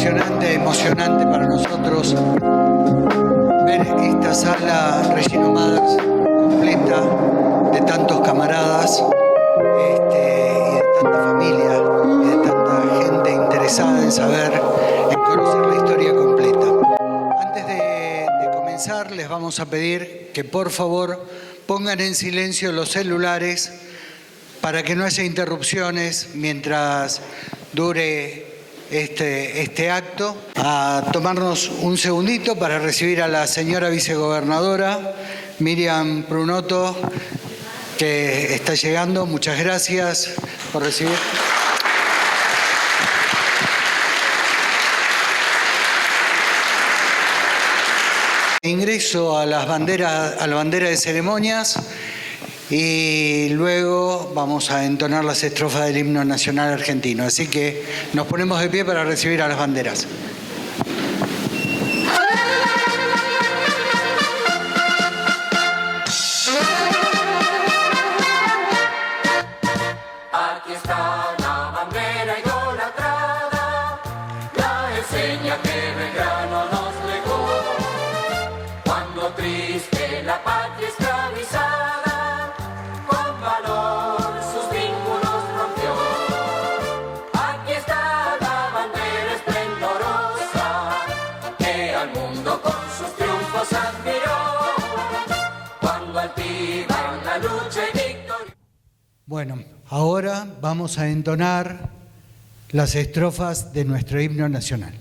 Emocionante para nosotros ver esta sala Regino Mathers completa de tantos camaradas y de tanta familia y de tanta gente interesada en saber, en conocer la historia completa. Antes de comenzar les vamos a pedir que por favor pongan en silencio los celulares para que no haya interrupciones mientras dure este acto. A tomarnos un segundito para recibir a la señora vicegobernadora Miriam Prunoto, que está llegando. Muchas gracias por recibir. Ingreso a la bandera de ceremonias y luego vamos a entonar las estrofas del himno nacional argentino. Así que nos ponemos de pie para recibir a las banderas. Aquí está la bandera idolatrada, la enseña que Belgrano nos legó, cuando triste la patria esclavizada, con valor sus vínculos rompió. Aquí está la bandera esplendorosa, que al mundo con sus triunfos admiró, cuando altiva en la lucha y victoria. Bueno, ahora vamos a entonar las estrofas de nuestro himno nacional.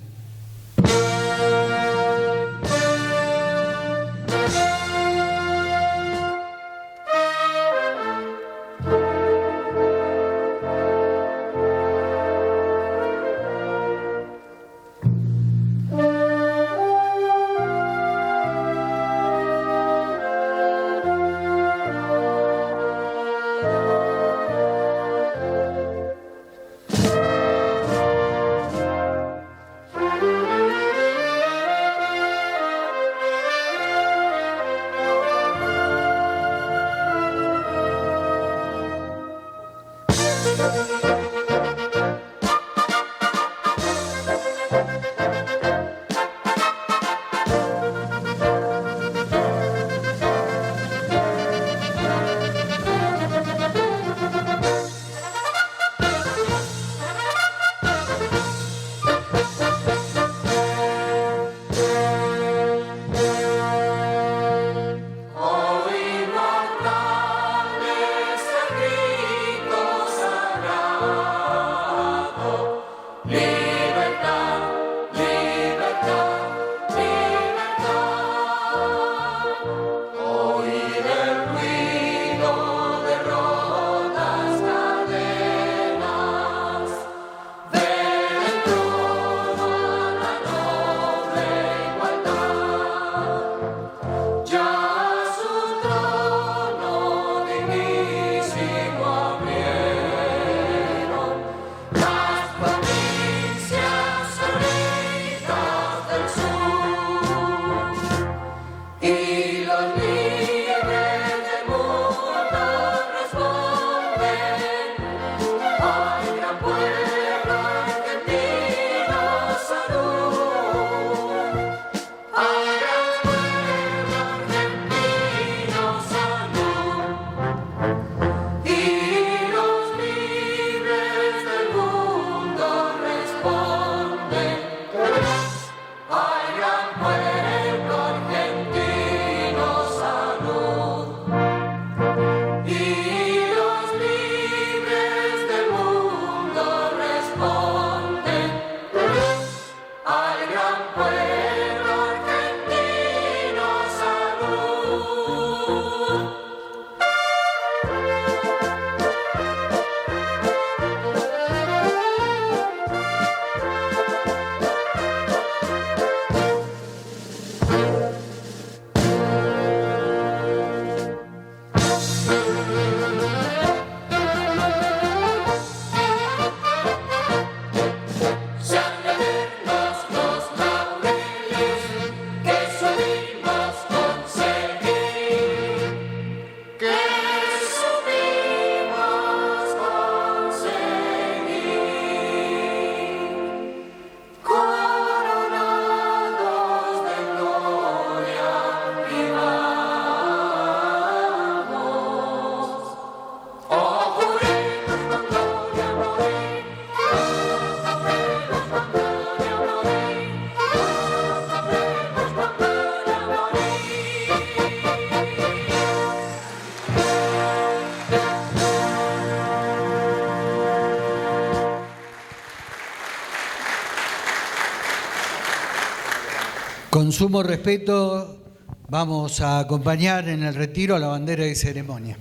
sumo respeto, vamos a acompañar en el retiro a la bandera de ceremonia.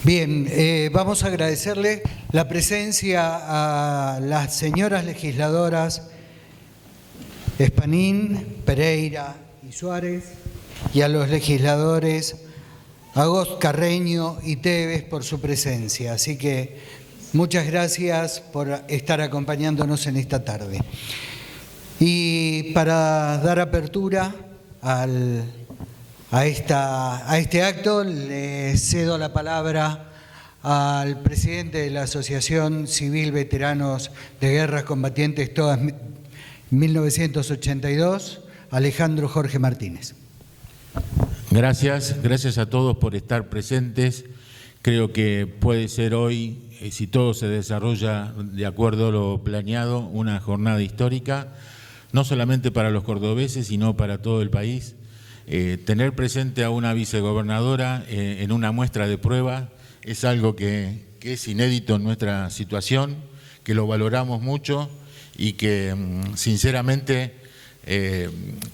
Bien, vamos a agradecerle la presencia a las señoras legisladoras Espanín, Pereira y Suárez, y a los legisladores Agos, Carreño y Tevez por su presencia. Así que muchas gracias por estar acompañándonos en esta tarde. Y para dar apertura a este acto, le cedo la palabra al presidente de la Asociación Civil Veteranos de Guerras Combatientes Todas 1982, Alejandro Jorge Martínez. Gracias a todos por estar presentes. Creo que puede ser hoy, si todo se desarrolla de acuerdo a lo planeado, una jornada histórica, no solamente para los cordobeses, sino para todo el país. Tener presente a una vicegobernadora en una muestra de prueba es algo que es inédito en nuestra situación, que lo valoramos mucho y que sinceramente,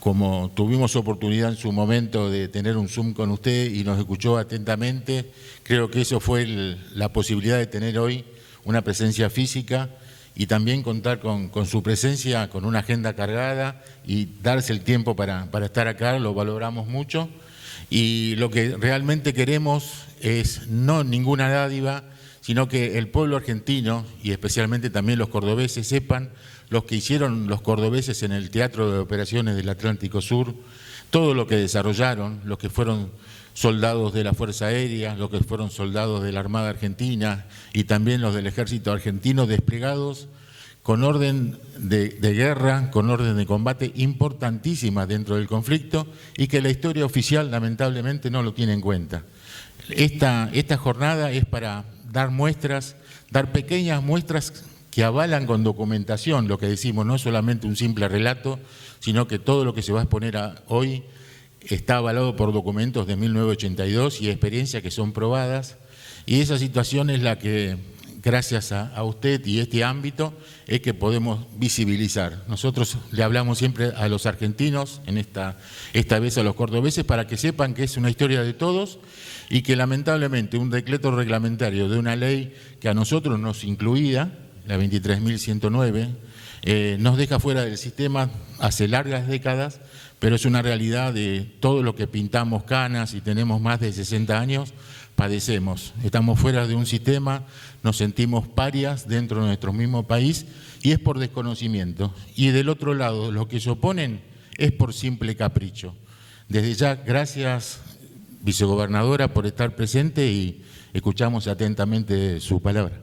como tuvimos oportunidad en su momento de tener un Zoom con usted y nos escuchó atentamente, creo que eso fue la posibilidad de tener hoy una presencia física y también contar con su presencia, con una agenda cargada y darse el tiempo para estar acá, lo valoramos mucho. Y lo que realmente queremos es no ninguna dádiva, sino que el pueblo argentino y especialmente también los cordobeses sepan, los que hicieron los cordobeses en el Teatro de Operaciones del Atlántico Sur, todo lo que desarrollaron, los que fueron soldados de la Fuerza Aérea, los que fueron soldados de la Armada Argentina y también los del Ejército Argentino desplegados con orden de guerra, con orden de combate importantísima dentro del conflicto y que la historia oficial lamentablemente no lo tiene en cuenta. Esta jornada es para dar muestras, dar pequeñas muestras que avalan con documentación lo que decimos, no solamente un simple relato, sino que todo lo que se va a exponer hoy está avalado por documentos de 1982 y experiencias que son probadas, y esa situación es la que, gracias a usted y este ámbito, es que podemos visibilizar. Nosotros le hablamos siempre a los argentinos, esta vez a los cordobeses, para que sepan que es una historia de todos y que lamentablemente un decreto reglamentario de una ley que a nosotros nos incluía, la 23.109, nos deja fuera del sistema hace largas décadas, pero es una realidad de todo lo que pintamos canas y tenemos más de 60 años, padecemos. Estamos fuera de un sistema, nos sentimos parias dentro de nuestro mismo país y es por desconocimiento. Y del otro lado, lo que se oponen es por simple capricho. Desde ya, gracias, vicegobernadora, por estar presente y escuchamos atentamente su palabra.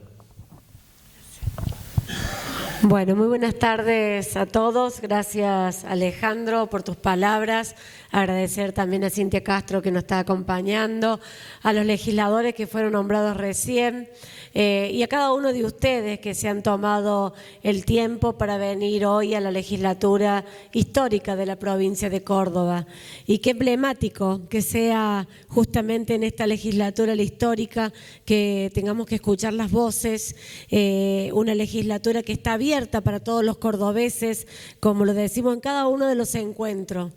Bueno, muy buenas tardes a todos. Gracias, Alejandro, por tus palabras. Agradecer también a Cintia Castro que nos está acompañando, a los legisladores que fueron nombrados recién y a cada uno de ustedes que se han tomado el tiempo para venir hoy a la legislatura histórica de la provincia de Córdoba. Y qué emblemático que sea justamente en esta legislatura la histórica que tengamos que escuchar las voces, una legislatura que está abierta para todos los cordobeses, como lo decimos en cada uno de los encuentros.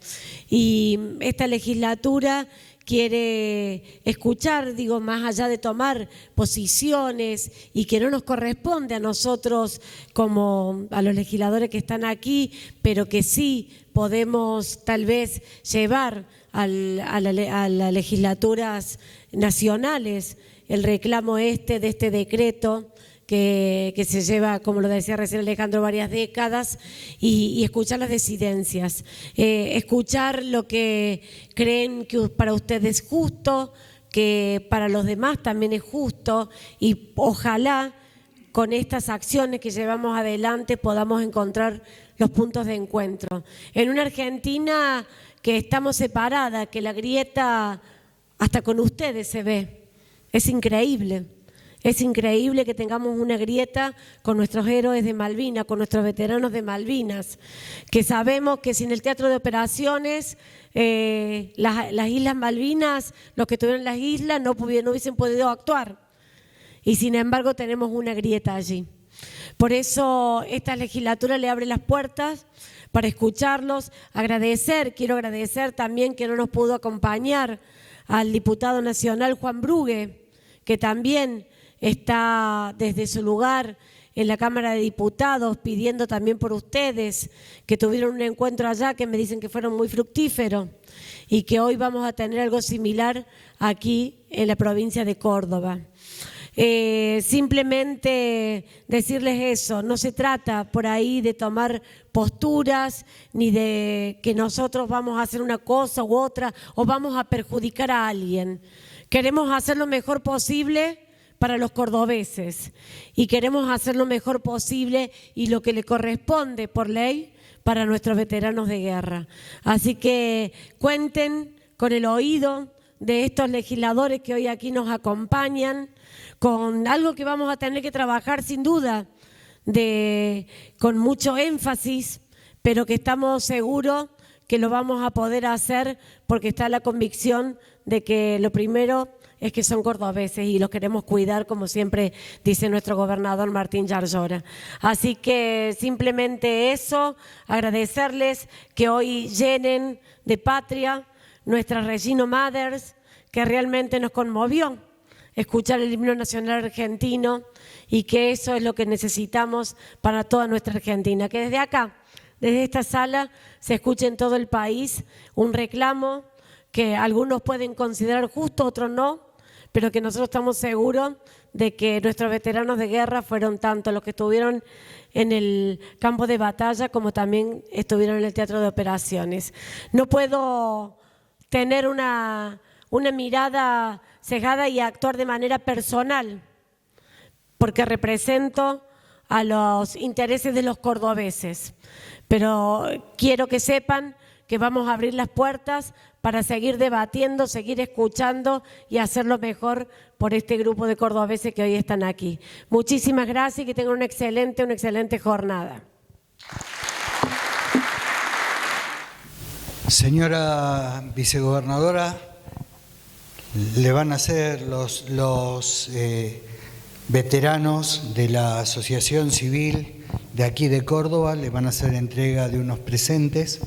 Y esta legislatura quiere escuchar, digo, más allá de tomar posiciones y que no nos corresponde a nosotros como a los legisladores que están aquí, pero que sí podemos tal vez llevar a las legislaturas nacionales el reclamo de este decreto que se lleva, como lo decía recién Alejandro, varias décadas, y escuchar las disidencias, escuchar lo que creen que para ustedes es justo, que para los demás también es justo, y ojalá con estas acciones que llevamos adelante podamos encontrar los puntos de encuentro. En una Argentina que estamos separada, que la grieta hasta con ustedes se ve, es increíble. Es increíble que tengamos una grieta con nuestros héroes de Malvinas, con nuestros veteranos de Malvinas, que sabemos que sin el Teatro de Operaciones, las Islas Malvinas, los que tuvieron las islas no hubiesen podido actuar. y sin embargo tenemos una grieta allí. Por eso esta legislatura le abre las puertas para escucharlos, quiero agradecer también que no nos pudo acompañar al diputado nacional Juan Brugue, que también está desde su lugar en la Cámara de Diputados pidiendo también por ustedes, que tuvieron un encuentro allá que me dicen que fueron muy fructíferos y que hoy vamos a tener algo similar aquí en la provincia de Córdoba. Simplemente decirles eso, no se trata por ahí de tomar posturas ni de que nosotros vamos a hacer una cosa u otra o vamos a perjudicar a alguien. Queremos hacer lo mejor posible para los cordobeses y queremos hacer lo mejor posible y lo que le corresponde por ley para nuestros veteranos de guerra. Así que cuenten con el oído de estos legisladores que hoy aquí nos acompañan, con algo que vamos a tener que trabajar sin duda, con mucho énfasis, pero que estamos seguros que lo vamos a poder hacer porque está la convicción de que lo primero es que son cordobeses y los queremos cuidar, como siempre dice nuestro gobernador Martín Yarlora. Así que simplemente eso, agradecerles que hoy llenen de patria nuestra Regina Mothers, que realmente nos conmovió escuchar el himno nacional argentino y que eso es lo que necesitamos para toda nuestra Argentina. Que desde acá, desde esta sala, se escuche en todo el país un reclamo que algunos pueden considerar justo, otros no, pero que nosotros estamos seguros de que nuestros veteranos de guerra fueron tanto los que estuvieron en el campo de batalla como también estuvieron en el teatro de operaciones. No puedo tener una mirada cegada y actuar de manera personal, porque represento a los intereses de los cordobeses. Pero quiero que sepan que vamos a abrir las puertas para seguir debatiendo, seguir escuchando y hacerlo mejor por este grupo de cordobeses que hoy están aquí. Muchísimas gracias y que tengan una excelente jornada. Señora vicegobernadora, le van a hacer los veteranos de la Asociación Civil de aquí de Córdoba, le van a hacer entrega de unos presentes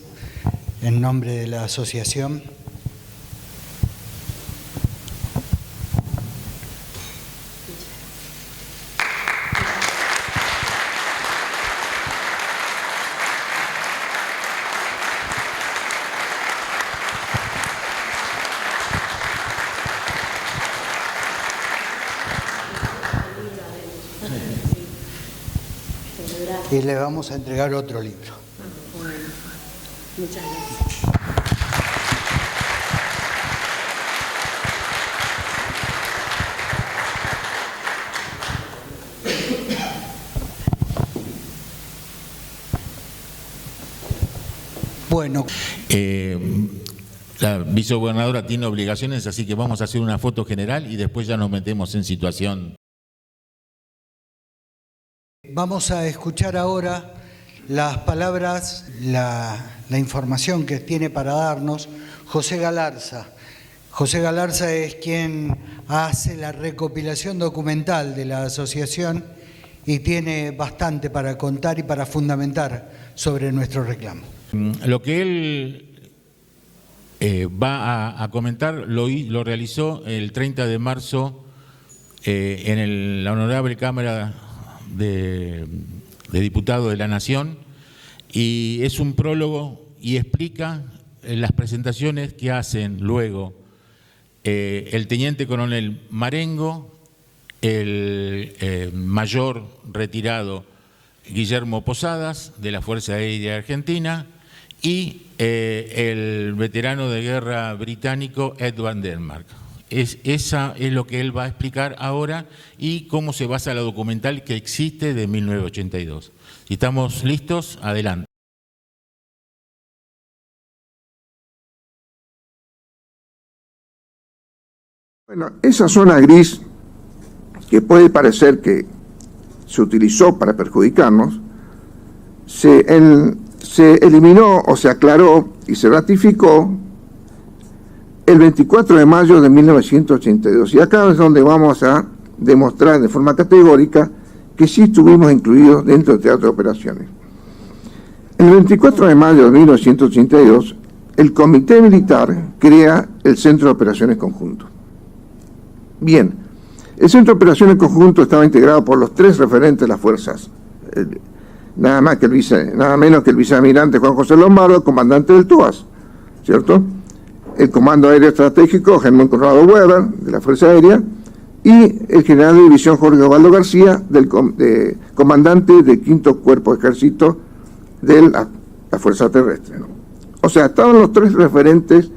en nombre de la asociación. Y le vamos a entregar otro libro. Muchas gracias. Bueno. La vicegobernadora tiene obligaciones, así que vamos a hacer una foto general y después ya nos metemos en situación. Vamos a escuchar ahora las palabras, la información que tiene para darnos José Galarza. José Galarza es quien hace la recopilación documental de la asociación y tiene bastante para contar y para fundamentar sobre nuestro reclamo. Lo que él va a comentar lo realizó el 30 de marzo en la Honorable Cámara de Diputados de la Nación, y es un prólogo y explica las presentaciones que hacen luego el teniente coronel Marengo, el mayor retirado Guillermo Posadas de la Fuerza Aérea Argentina y el veterano de guerra británico Ed Van Denmark. Esa es lo que él va a explicar ahora y cómo se basa la documental que existe de 1982. Si estamos listos, adelante. Bueno, esa zona gris que puede parecer que se utilizó para perjudicarnos, se eliminó o se aclaró y se ratificó el 24 de mayo de 1982. Y acá es donde vamos a demostrar de forma categórica que sí estuvimos incluidos dentro del teatro de operaciones. El 24 de mayo de 1982, el Comité Militar crea el Centro de Operaciones Conjunto. Bien, el Centro de Operaciones Conjunto estaba integrado por los 3 referentes de las fuerzas, nada menos que el vicealmirante Juan José Lombardo, comandante del TOAS, ¿cierto? El Comando Aéreo Estratégico, Germán Conrado Weber, de la Fuerza Aérea, y el general de división Jorge Osvaldo García, comandante del 5º Cuerpo de Ejército de la Fuerza Terrestre, ¿no? O sea, estaban los 3 referentes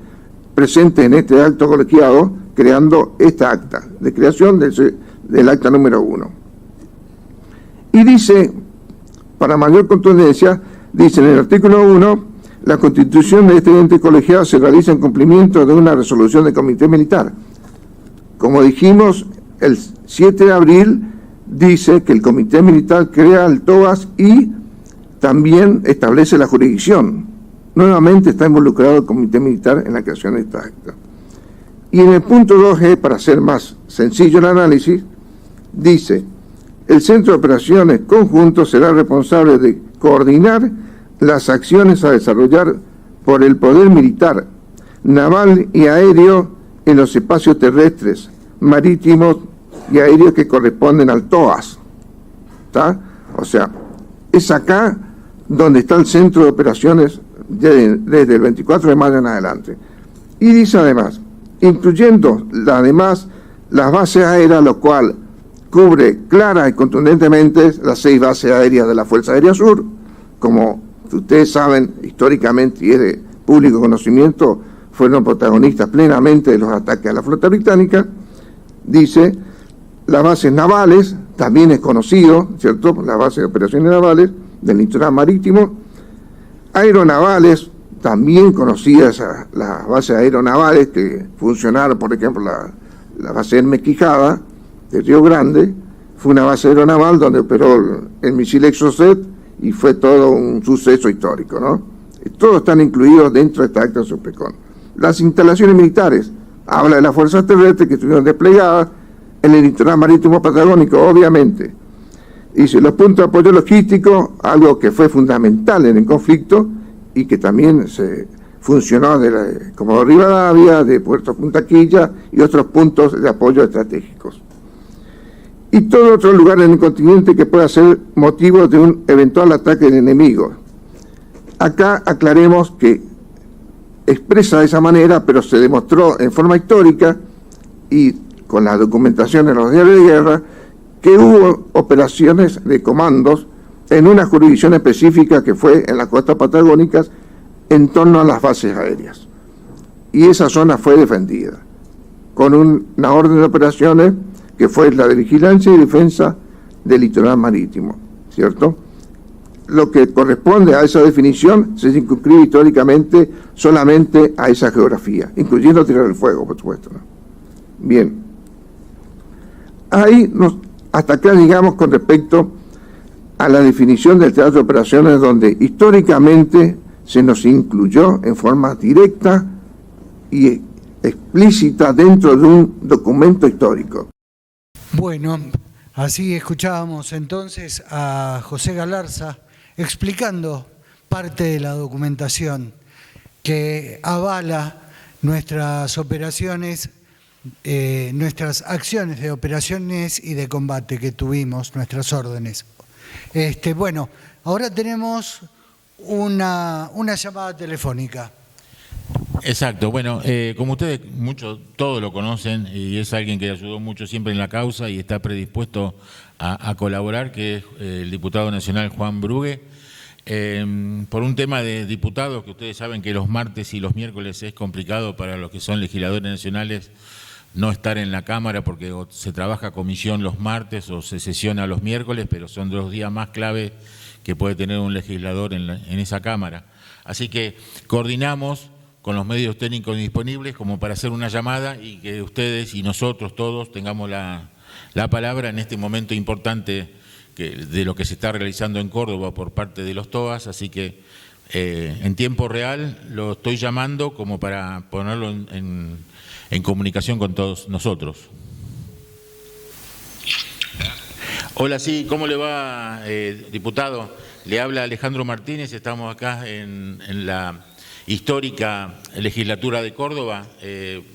presentes en este acto colegiado, creando esta acta de creación del acta número 1. Y dice, para mayor contundencia, dice en el artículo 1, la constitución de este ente colegiado se realiza en cumplimiento de una resolución del Comité Militar. Como dijimos, el 7 de abril dice que el Comité Militar crea el TOAS y también establece la jurisdicción. Nuevamente está involucrado el Comité Militar en la creación de esta acta. Y en el punto 2G, para hacer más sencillo el análisis, dice, el Centro de Operaciones Conjunto será responsable de coordinar las acciones a desarrollar por el poder militar, naval y aéreo en los espacios terrestres, marítimos y aéreos que corresponden al TOAS. ¿Está? O sea, es acá donde está el Centro de Operaciones desde el 24 de mayo en adelante. Y dice además, incluyendo además las bases aéreas, lo cual cubre clara y contundentemente las 6 bases aéreas de la Fuerza Aérea Sur, como ustedes saben históricamente y es de público conocimiento, fueron protagonistas plenamente de los ataques a la flota británica. Dice, las bases navales, también es conocido, ¿cierto?, las bases de operaciones navales del litoral marítimo, aeronavales, también conocidas las bases aeronavales que funcionaron, por ejemplo, la base Hermes Quijada de Río Grande, fue una base aeronaval donde operó el misil Exocet y fue todo un suceso histórico, ¿no? Todos están incluidos dentro de esta acta SOPECON. Las instalaciones militares, habla de las fuerzas terrestres que estuvieron desplegadas en el litoral marítimo patagónico, obviamente. Dice, los puntos de apoyo logístico, algo que fue fundamental en el conflicto y que también se funcionó como Rivadavia, de Puerto Punta Quilla y otros puntos de apoyo estratégicos. Y todo otro lugar en el continente que pueda ser motivo de un eventual ataque del enemigo. Acá aclaremos que expresa de esa manera, pero se demostró en forma histórica y con la documentación en los diarios de guerra que hubo operaciones de comandos en una jurisdicción específica que fue en las costas patagónicas en torno a las bases aéreas. Y esa zona fue defendida con una orden de operaciones que fue la de vigilancia y defensa del litoral marítimo, ¿cierto? Lo que corresponde a esa definición se circunscribe históricamente solamente a esa geografía, incluyendo Tierra del Fuego, por supuesto, ¿no? Bien. Hasta acá llegamos con respecto a la definición del teatro de operaciones, donde históricamente se nos incluyó en forma directa y explícita dentro de un documento histórico. Bueno, así escuchábamos entonces a José Galarza explicando parte de la documentación que avala nuestras operaciones, nuestras acciones de operaciones y de combate que tuvimos, nuestras órdenes. Bueno, ahora tenemos una llamada telefónica. Exacto, bueno, como ustedes todos lo conocen y es alguien que ayudó mucho siempre en la causa y está predispuesto a colaborar, que es el diputado nacional Juan Brugue. Por un tema de diputados, que ustedes saben que los martes y los miércoles es complicado para los que son legisladores nacionales no estar en la Cámara porque se trabaja comisión los martes o se sesiona los miércoles, pero son de los días más clave que puede tener un legislador en esa Cámara. Así que coordinamos con los medios técnicos disponibles como para hacer una llamada y que ustedes y nosotros todos tengamos la palabra en este momento importante de lo que se está realizando en Córdoba por parte de los TOAS. Así que en tiempo real lo estoy llamando como para ponerlo en comunicación con todos nosotros. Hola, sí, ¿cómo le va, diputado? Le habla Alejandro Martínez, estamos acá en la histórica legislatura de Córdoba.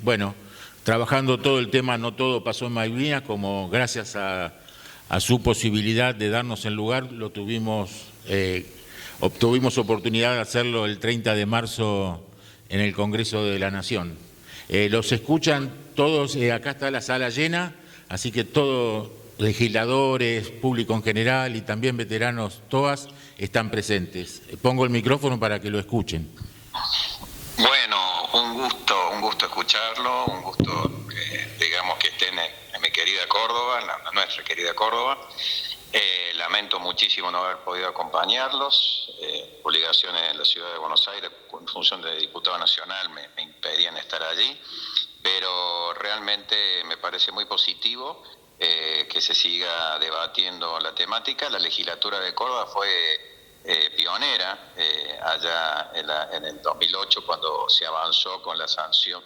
Bueno, trabajando todo el tema No Todo Pasó en Malvinas, como gracias a su posibilidad de darnos el lugar, lo obtuvimos oportunidad de hacerlo el 30 de marzo en el Congreso de la Nación. Los escuchan todos, acá está la sala llena, así que todos legisladores, público en general y también veteranos, todas están presentes. Pongo el micrófono para que lo escuchen. Bueno, un gusto escucharlo, un gusto digamos que estén en mi querida Córdoba, en nuestra querida Córdoba. Lamento muchísimo no haber podido acompañarlos. Obligaciones en la ciudad de Buenos Aires, en función de diputado nacional, me impedían estar allí, pero realmente me parece muy positivo que se siga debatiendo la temática. La legislatura de Córdoba fue pionera allá en el 2008, cuando se avanzó con la sanción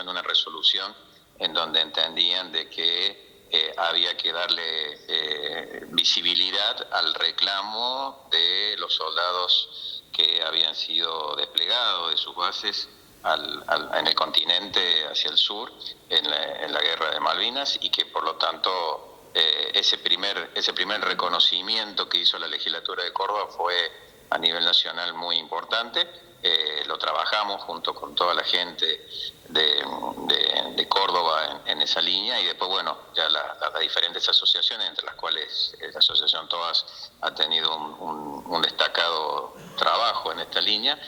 de una resolución en donde entendían de que había que darle visibilidad al reclamo de los soldados que habían sido desplegados de sus bases en el continente hacia el sur en la guerra de Malvinas, y que por lo tanto ese primer reconocimiento que hizo la legislatura de Córdoba fue a nivel nacional muy importante. Lo trabajamos junto con toda la gente de Córdoba en esa línea, y después, bueno, ya las diferentes asociaciones, entre las cuales la Asociación Todas ha tenido un destacado trabajo en esta línea,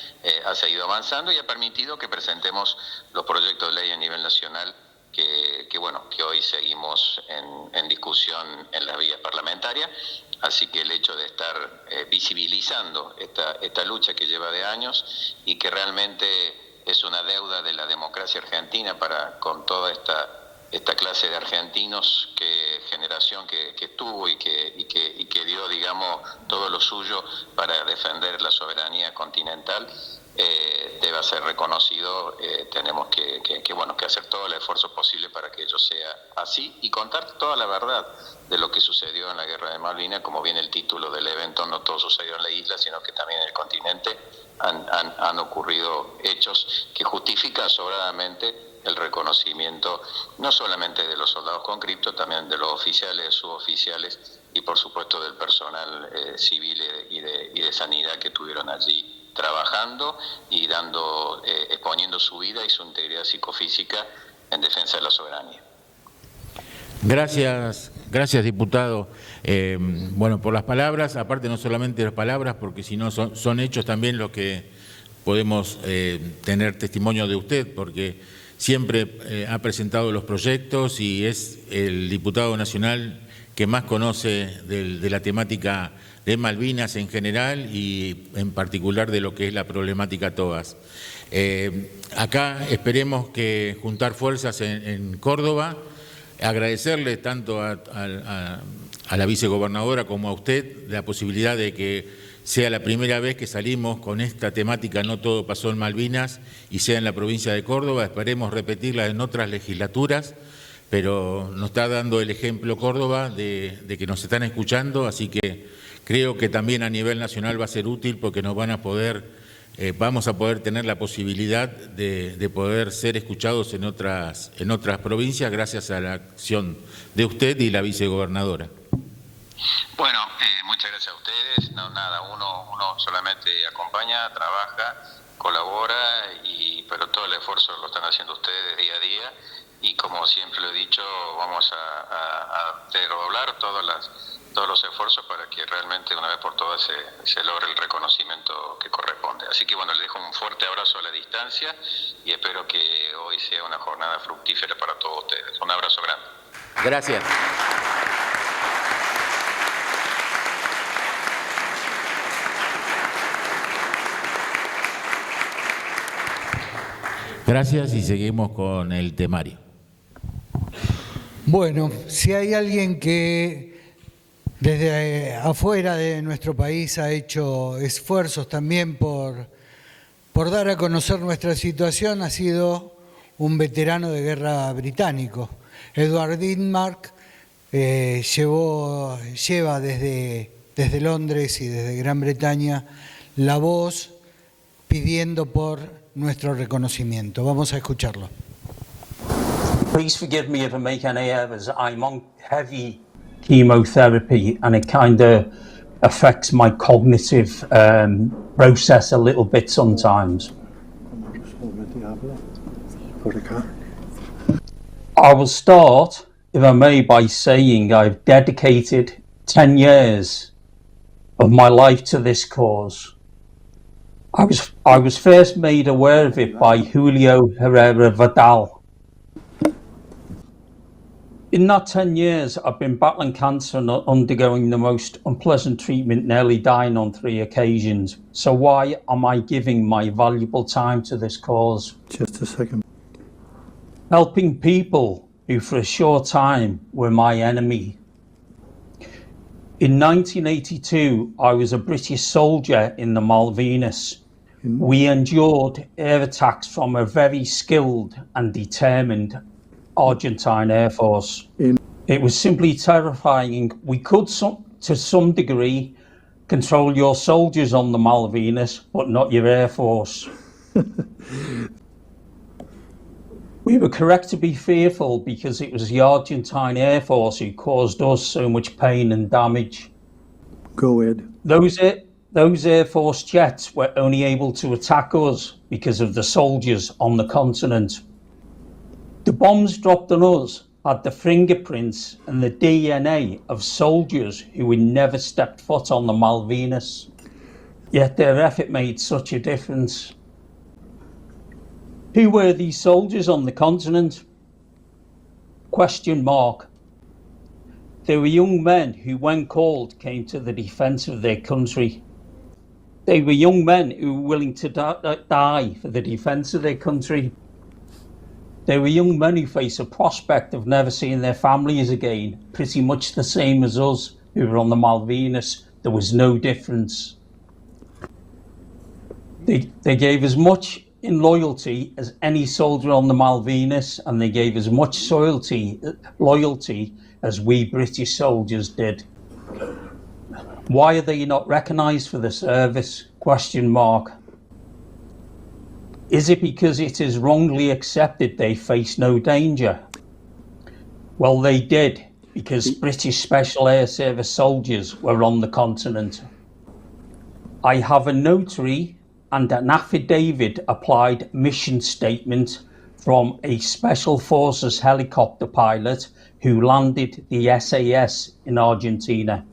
ha seguido avanzando y ha permitido que presentemos los proyectos de ley a nivel nacional que hoy seguimos en discusión en la vía parlamentaria. Así que el hecho de estar visibilizando esta lucha que lleva de años y que realmente es una deuda de la democracia argentina con toda esta clase de argentinos, generación que estuvo y que dio, digamos, todo lo suyo para defender la soberanía continental, deba ser reconocido. Tenemos que hacer todo el esfuerzo posible para que ello sea así y contar toda la verdad de lo que sucedió en la Guerra de Malvinas. Como viene el título del evento, no todo sucedió en la isla, sino que también en el continente han ocurrido hechos que justifican sobradamente el reconocimiento no solamente de los soldados conscriptos, también de los oficiales, suboficiales y por supuesto del personal civil y de sanidad que estuvieron allí trabajando y exponiendo su vida y su integridad psicofísica en defensa de la soberanía. Gracias, diputado. Bueno, por las palabras, aparte no solamente las palabras, porque si no son hechos también los que podemos tener testimonio de usted, porque siempre ha presentado los proyectos y es el diputado nacional que más conoce de la temática de Malvinas en general y en particular de lo que es la problemática Todas. Acá esperemos que juntar fuerzas en Córdoba, agradecerle tanto a la vicegobernadora como a usted la posibilidad de que sea la primera vez que salimos con esta temática No Todo Pasó en Malvinas y sea en la provincia de Córdoba. Esperemos repetirla en otras legislaturas, pero nos está dando el ejemplo Córdoba de que nos están escuchando, así que creo que también a nivel nacional va a ser útil porque vamos a poder tener la posibilidad de poder ser escuchados en otras provincias gracias a la acción de usted y la vicegobernadora. Bueno, muchas gracias a ustedes. No, nada, uno solamente acompaña, trabaja, colabora, pero todo el esfuerzo lo están haciendo ustedes día a día, y como siempre lo he dicho, vamos a redoblar todos los esfuerzos para que realmente una vez por todas se logre el reconocimiento que corresponde. Así que bueno, les dejo un fuerte abrazo a la distancia y espero que hoy sea una jornada fructífera para todos ustedes. Un abrazo grande. Gracias. Gracias y seguimos con el temario. Bueno, si hay alguien que desde afuera de nuestro país ha hecho esfuerzos también por dar a conocer nuestra situación, ha sido un veterano de guerra británico, Edward Denmark, lleva desde Londres y desde Gran Bretaña la voz pidiendo por nuestro reconocimiento. Vamos a escucharlo. Please forgive me if I make any errors. I'm on heavy chemotherapy and it kind of affects my cognitive process a little bit sometimes. I will start, if I may, by saying I've dedicated 10 years of my life to this cause. I was first made aware of it by Julio Herrera Vidal. In that 10 years, I've been battling cancer and undergoing the most unpleasant treatment, nearly dying on 3 occasions. So why am I giving my valuable time to this cause? Just a second. Helping people who for a short time were my enemy. In 1982, I was a British soldier in the Malvinas. We endured air attacks from a very skilled and determined Argentine Air Force. It was simply terrifying. We could, to some degree, control your soldiers on the Malvinas, but not your Air Force. We were correct to be fearful because it was the Argentine Air Force who caused us so much pain and damage. Go ahead. Those Air Force jets were only able to attack us because of the soldiers on the continent. The bombs dropped on us had the fingerprints and the DNA of soldiers who had never stepped foot on the Malvinas. Yet their effort made such a difference. Who were these soldiers on the continent? Question mark. They were young men who, when called, came to the defence of their country. They were young men who were willing to die for the defence of their country. They were young men who faced a prospect of never seeing their families again, pretty much the same as us who were on the Malvinas. There was no difference. They gave as much in loyalty as any soldier on the Malvinas, and they gave as much loyalty as we British soldiers did. Why are they not recognised for the service? Question mark. Is it because it is wrongly accepted they face no danger? Well, they did, because British Special Air Service soldiers were on the continent. I have a notary and an affidavit applied mission statement from a Special Forces helicopter pilot who landed the SAS in Argentina.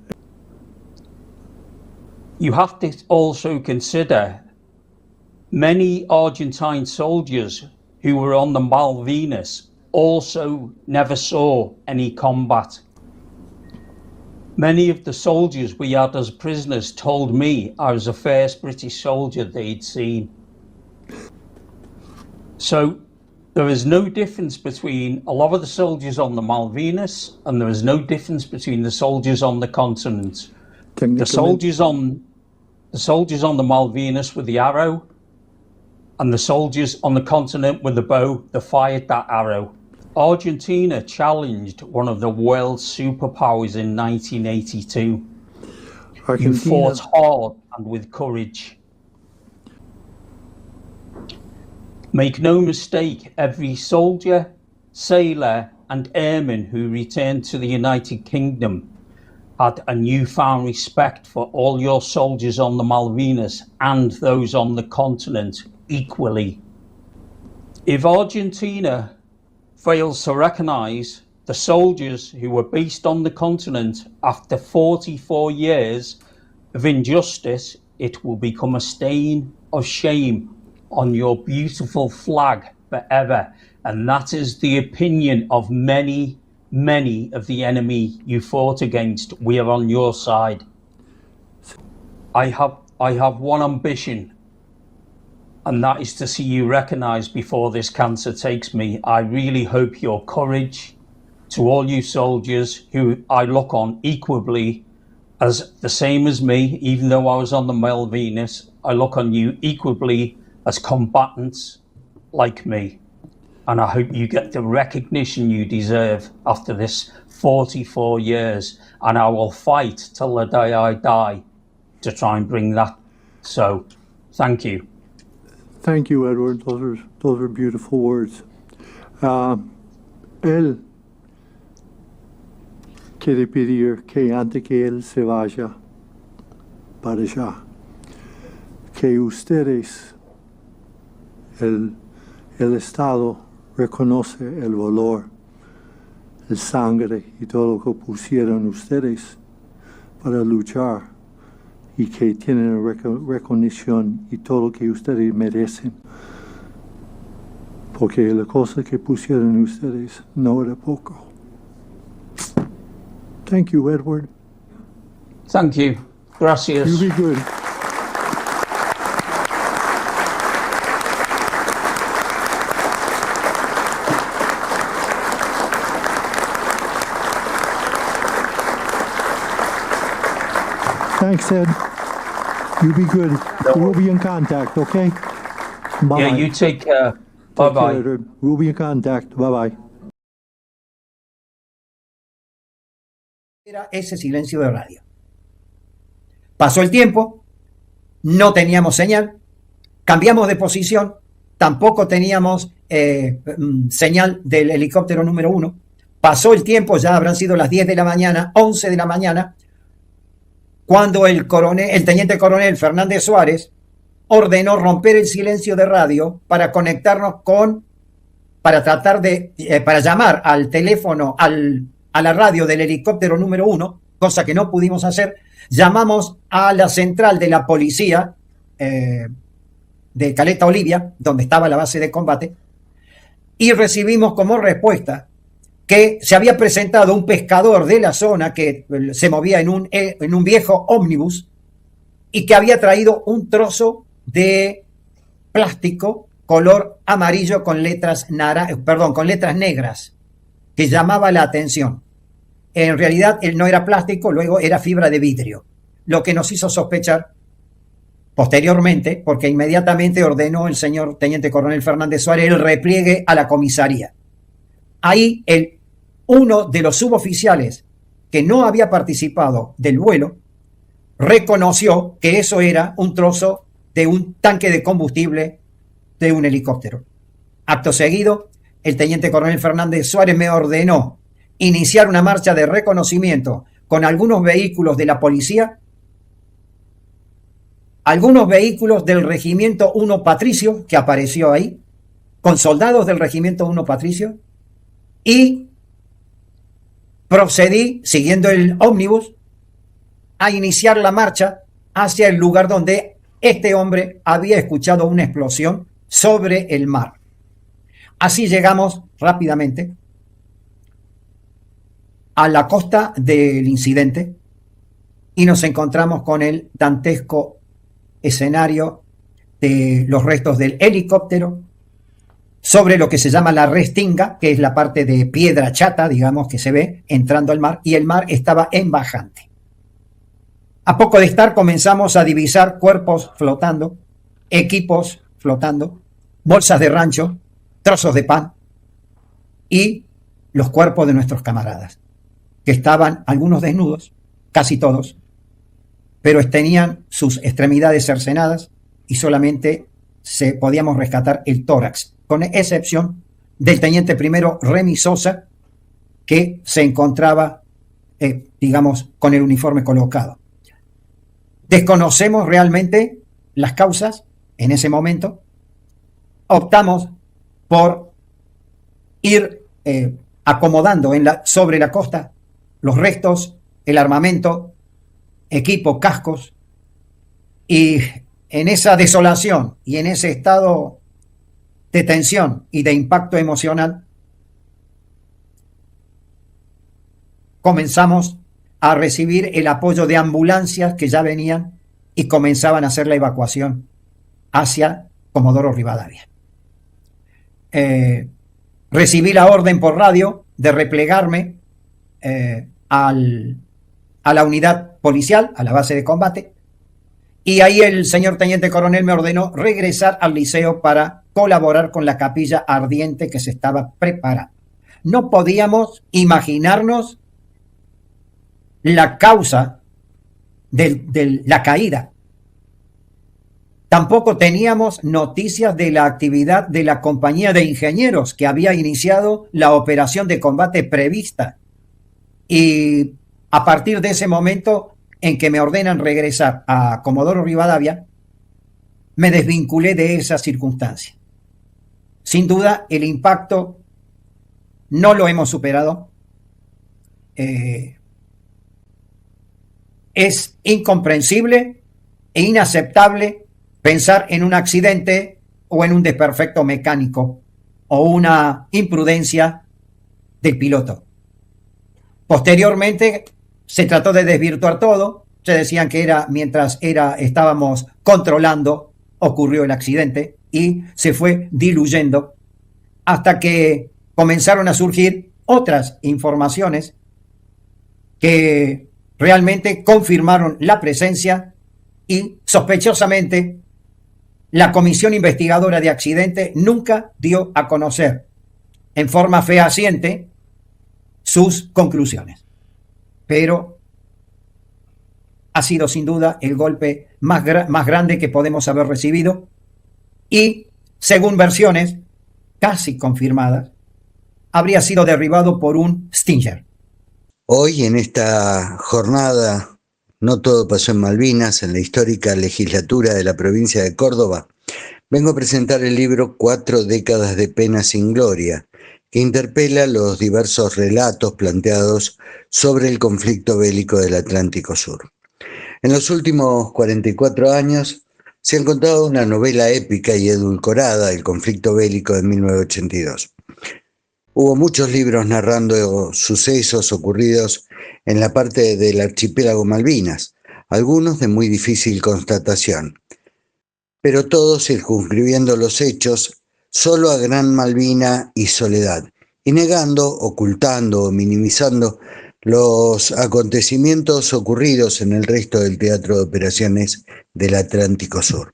You have to also consider many Argentine soldiers who were on the Malvinas also never saw any combat. Many of the soldiers we had as prisoners told me I was the first British soldier they'd seen. So there is no difference between a lot of the soldiers on the Malvinas, and there is no difference between the soldiers on the continent. The soldiers on the Malvinas with the arrow, and the soldiers on the continent with the bow that fired that arrow. Argentina challenged one of the world's superpowers in 1982. You fought hard and with courage. Make no mistake, every soldier, sailor and airman who returned to the United Kingdom had a newfound respect for all your soldiers on the Malvinas and those on the continent equally. If Argentina fails to recognise the soldiers who were based on the continent after 44 years of injustice, it will become a stain of shame on your beautiful flag forever. And that is the opinion of many, many of the enemy you fought against. We are on your side. I have one ambition, and that is to see you recognised before this cancer takes me. I really hope your courage, to all you soldiers who I look on equally as the same as me, even though I was on the Malvinas, I look on you equally as combatants like me. And I hope you get the recognition you deserve after this 44 years, and I will fight till the day I die to try and bring that. So, thank you. Thank you, Edward. Those are beautiful words. Él quiere pedir que antes que él se vaya para allá, que ustedes, el Estado, reconoce el valor, el sangre y todo lo que pusieron ustedes para luchar, y que tienen recognición y todo lo que ustedes merecen. Porque la cosa que pusieron ustedes no era poco. Thank you, Edward. Thank you. Gracias. You be good. Thanks, Ed. You be good. We'll be in contact, okay? Bye. Yeah, you take care. Take Bye-bye. care, Edward. We'll be in contact. Bye-bye. Era ese silencio de radio. Pasó el tiempo, no teníamos señal, cambiamos de posición, tampoco teníamos señal del helicóptero número 1. Pasó el tiempo, ya habrán sido las 10 de la mañana, 11 de la mañana, cuando el teniente coronel Fernández Suárez ordenó romper el silencio de radio para conectarnos para llamar al teléfono, a la radio del helicóptero número 1, cosa que no pudimos hacer. Llamamos a la central de la policía de Caleta Olivia, donde estaba la base de combate, y recibimos como respuesta que se había presentado un pescador de la zona que se movía en un viejo ómnibus y que había traído un trozo de plástico color amarillo con letras negras, que llamaba la atención. En realidad él no era plástico, luego era fibra de vidrio, lo que nos hizo sospechar posteriormente, porque inmediatamente ordenó el señor teniente coronel Fernández Suárez el repliegue a la comisaría. Ahí uno de los suboficiales que no había participado del vuelo reconoció que eso era un trozo de un tanque de combustible de un helicóptero. Acto seguido, el teniente coronel Fernández Suárez me ordenó iniciar una marcha de reconocimiento con algunos vehículos de la policía, algunos vehículos del Regimiento 1 Patricio, que apareció ahí, con soldados del Regimiento 1 Patricio, y procedí, siguiendo el ómnibus, a iniciar la marcha hacia el lugar donde este hombre había escuchado una explosión sobre el mar. Así llegamos rápidamente a la costa del incidente y nos encontramos con el dantesco escenario de los restos del helicóptero sobre lo que se llama la restinga, que es la parte de piedra chata, digamos, que se ve entrando al mar, y el mar estaba en bajante. A poco de estar comenzamos a divisar cuerpos flotando, equipos flotando, bolsas de rancho, trozos de pan y los cuerpos de nuestros camaradas, que estaban algunos desnudos, casi todos, pero tenían sus extremidades cercenadas y solamente podíamos rescatar el tórax, con excepción del teniente primero Remy Sosa, que se encontraba, digamos, con el uniforme colocado. Desconocemos realmente las causas en ese momento. Optamos por ir acomodando sobre la costa los restos, el armamento, equipo, cascos, y en esa desolación y en ese estado de tensión y de impacto emocional, comenzamos a recibir el apoyo de ambulancias que ya venían y comenzaban a hacer la evacuación hacia Comodoro Rivadavia. Recibí la orden por radio de replegarme a la unidad policial, a la base de combate, y ahí el señor teniente coronel me ordenó regresar al liceo para colaborar con la capilla ardiente que se estaba preparando. No podíamos imaginarnos la causa de la caída. Tampoco teníamos noticias de la actividad de la compañía de ingenieros que había iniciado la operación de combate prevista. Y a partir de ese momento en que me ordenan regresar a Comodoro Rivadavia, me desvinculé de esa circunstancia. Sin duda, el impacto no lo hemos superado. Es incomprensible e inaceptable pensar en un accidente o en un desperfecto mecánico o una imprudencia del piloto. Posteriormente se trató de desvirtuar todo. Se decían que era mientras estábamos controlando, ocurrió el accidente y se fue diluyendo hasta que comenzaron a surgir otras informaciones que realmente confirmaron la presencia y sospechosamente la Comisión Investigadora de Accidentes nunca dio a conocer en forma fehaciente sus conclusiones. Pero ha sido sin duda el golpe más grande que podemos haber recibido y, según versiones casi confirmadas, habría sido derribado por un Stinger. Hoy, en esta jornada, No todo pasó en Malvinas, en la histórica legislatura de la provincia de Córdoba, vengo a presentar el libro 4 décadas de pena sin gloria, que interpela los diversos relatos planteados sobre el conflicto bélico del Atlántico Sur. En los últimos 44 años se ha encontrado una novela épica y edulcorada del conflicto bélico de 1982. Hubo muchos libros narrando sucesos ocurridos en la parte del archipiélago Malvinas, algunos de muy difícil constatación, pero todos circunscribiendo los hechos solo a Gran Malvina y Soledad, y negando, ocultando o minimizando los acontecimientos ocurridos en el resto del teatro de operaciones del Atlántico Sur.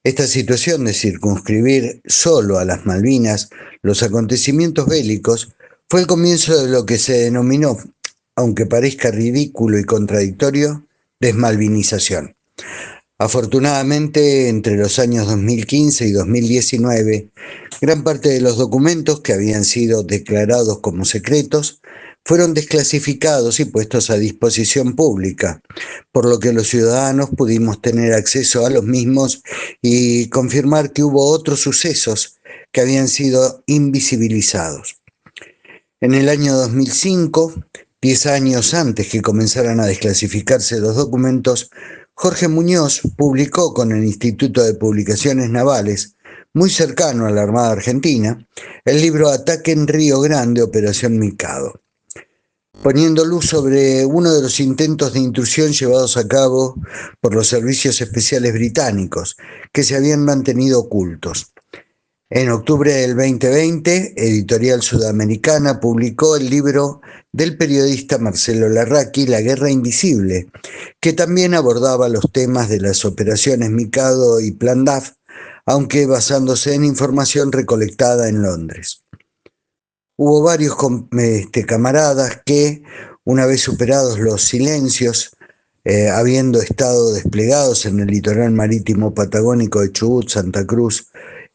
Esta situación de circunscribir solo a las Malvinas los acontecimientos bélicos fue el comienzo de lo que se denominó, aunque parezca ridículo y contradictorio, desmalvinización. Afortunadamente, entre los años 2015 y 2019, gran parte de los documentos que habían sido declarados como secretos fueron desclasificados y puestos a disposición pública, por lo que los ciudadanos pudimos tener acceso a los mismos y confirmar que hubo otros sucesos que habían sido invisibilizados. En el año 2005, 10 años antes que comenzaran a desclasificarse los documentos, Jorge Muñoz publicó con el Instituto de Publicaciones Navales, muy cercano a la Armada Argentina, el libro Ataque en Río Grande, Operación Mikado, poniendo luz sobre uno de los intentos de intrusión llevados a cabo por los servicios especiales británicos, que se habían mantenido ocultos. En octubre del 2020, Editorial Sudamericana publicó el libro del periodista Marcelo Larraqui, La Guerra Invisible, que también abordaba los temas de las operaciones Mikado y Plan DAF, aunque basándose en información recolectada en Londres. Hubo varios camaradas que, una vez superados los silencios, habiendo estado desplegados en el litoral marítimo patagónico de Chubut, Santa Cruz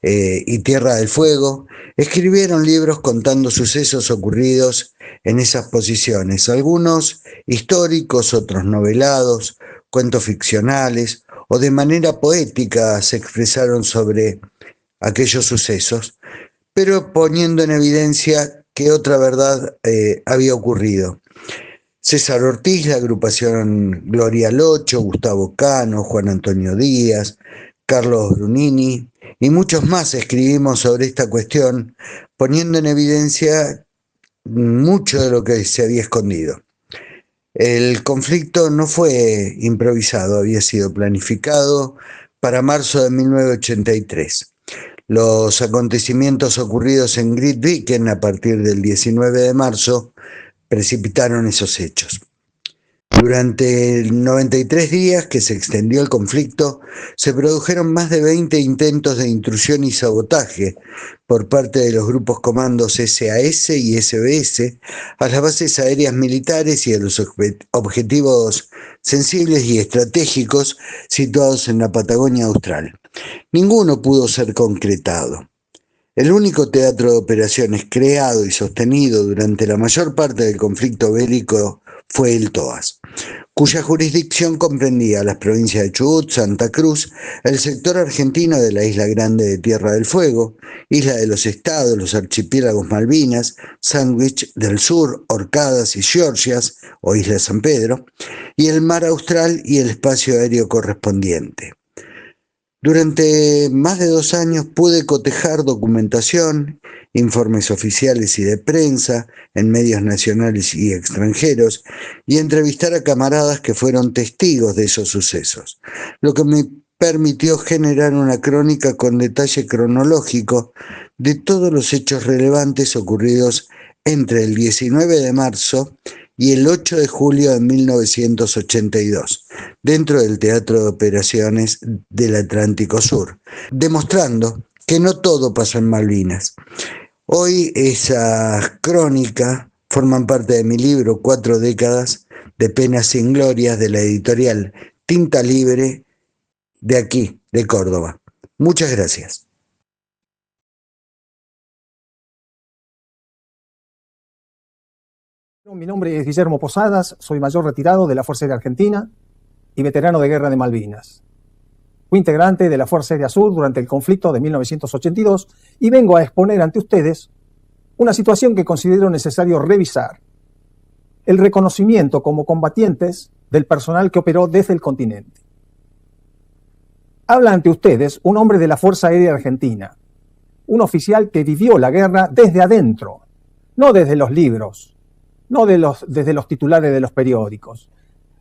y Tierra del Fuego, escribieron libros contando sucesos ocurridos en esas posiciones, algunos históricos, otros novelados, cuentos ficcionales, o de manera poética se expresaron sobre aquellos sucesos, pero poniendo en evidencia que otra verdad había ocurrido. César Ortiz, la agrupación Gloria Locho, Gustavo Cano, Juan Antonio Díaz, Carlos Brunini y muchos más escribimos sobre esta cuestión, poniendo en evidencia mucho de lo que se había escondido. El conflicto no fue improvisado, había sido planificado para marzo de 1983. Los acontecimientos ocurridos en Grytviken a partir del 19 de marzo precipitaron esos hechos. Durante 93 días que se extendió el conflicto, se produjeron más de 20 intentos de intrusión y sabotaje por parte de los grupos comandos SAS y SBS a las bases aéreas militares y a los objetivos sensibles y estratégicos situados en la Patagonia Austral. Ninguno pudo ser concretado. El único teatro de operaciones creado y sostenido durante la mayor parte del conflicto bélico fue el TOAS, cuya jurisdicción comprendía las provincias de Chubut, Santa Cruz, el sector argentino de la Isla Grande de Tierra del Fuego, Isla de los Estados, los archipiélagos Malvinas, Sandwich del Sur, Orcadas y Georgias, o Isla San Pedro, y el Mar Austral y el espacio aéreo correspondiente. Durante más de 2 años pude cotejar documentación, informes oficiales y de prensa en medios nacionales y extranjeros y entrevistar a camaradas que fueron testigos de esos sucesos, lo que me permitió generar una crónica con detalle cronológico de todos los hechos relevantes ocurridos entre el 19 de marzo y el 8 de julio de 1982, dentro del Teatro de Operaciones del Atlántico Sur, demostrando que no todo pasó en Malvinas. Hoy esas crónicas forman parte de mi libro 4 décadas de penas sin glorias, de la editorial Tinta Libre, de aquí, de Córdoba. Muchas gracias. Mi nombre es Guillermo Posadas, soy mayor retirado de la Fuerza Aérea Argentina y veterano de guerra de Malvinas. Fui integrante de la Fuerza Aérea Sur durante el conflicto de 1982 y vengo a exponer ante ustedes una situación que considero necesario revisar: el reconocimiento como combatientes del personal que operó desde el continente. Habla ante ustedes un hombre de la Fuerza Aérea Argentina, un oficial que vivió la guerra desde adentro, no desde los libros, no desde los titulares de los periódicos,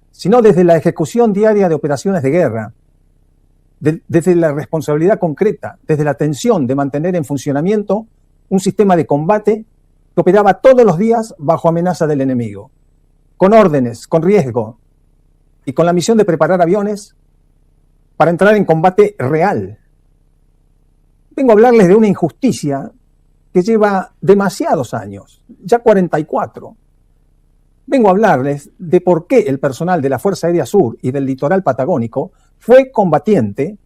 sino desde la ejecución diaria de operaciones de guerra, desde la responsabilidad concreta, desde la tensión de mantener en funcionamiento un sistema de combate que operaba todos los días bajo amenaza del enemigo, con órdenes, con riesgo y con la misión de preparar aviones para entrar en combate real. Vengo a hablarles de una injusticia que lleva demasiados años, ya 44. Vengo a hablarles de por qué el personal de la Fuerza Aérea Sur y del litoral patagónico fue combatiente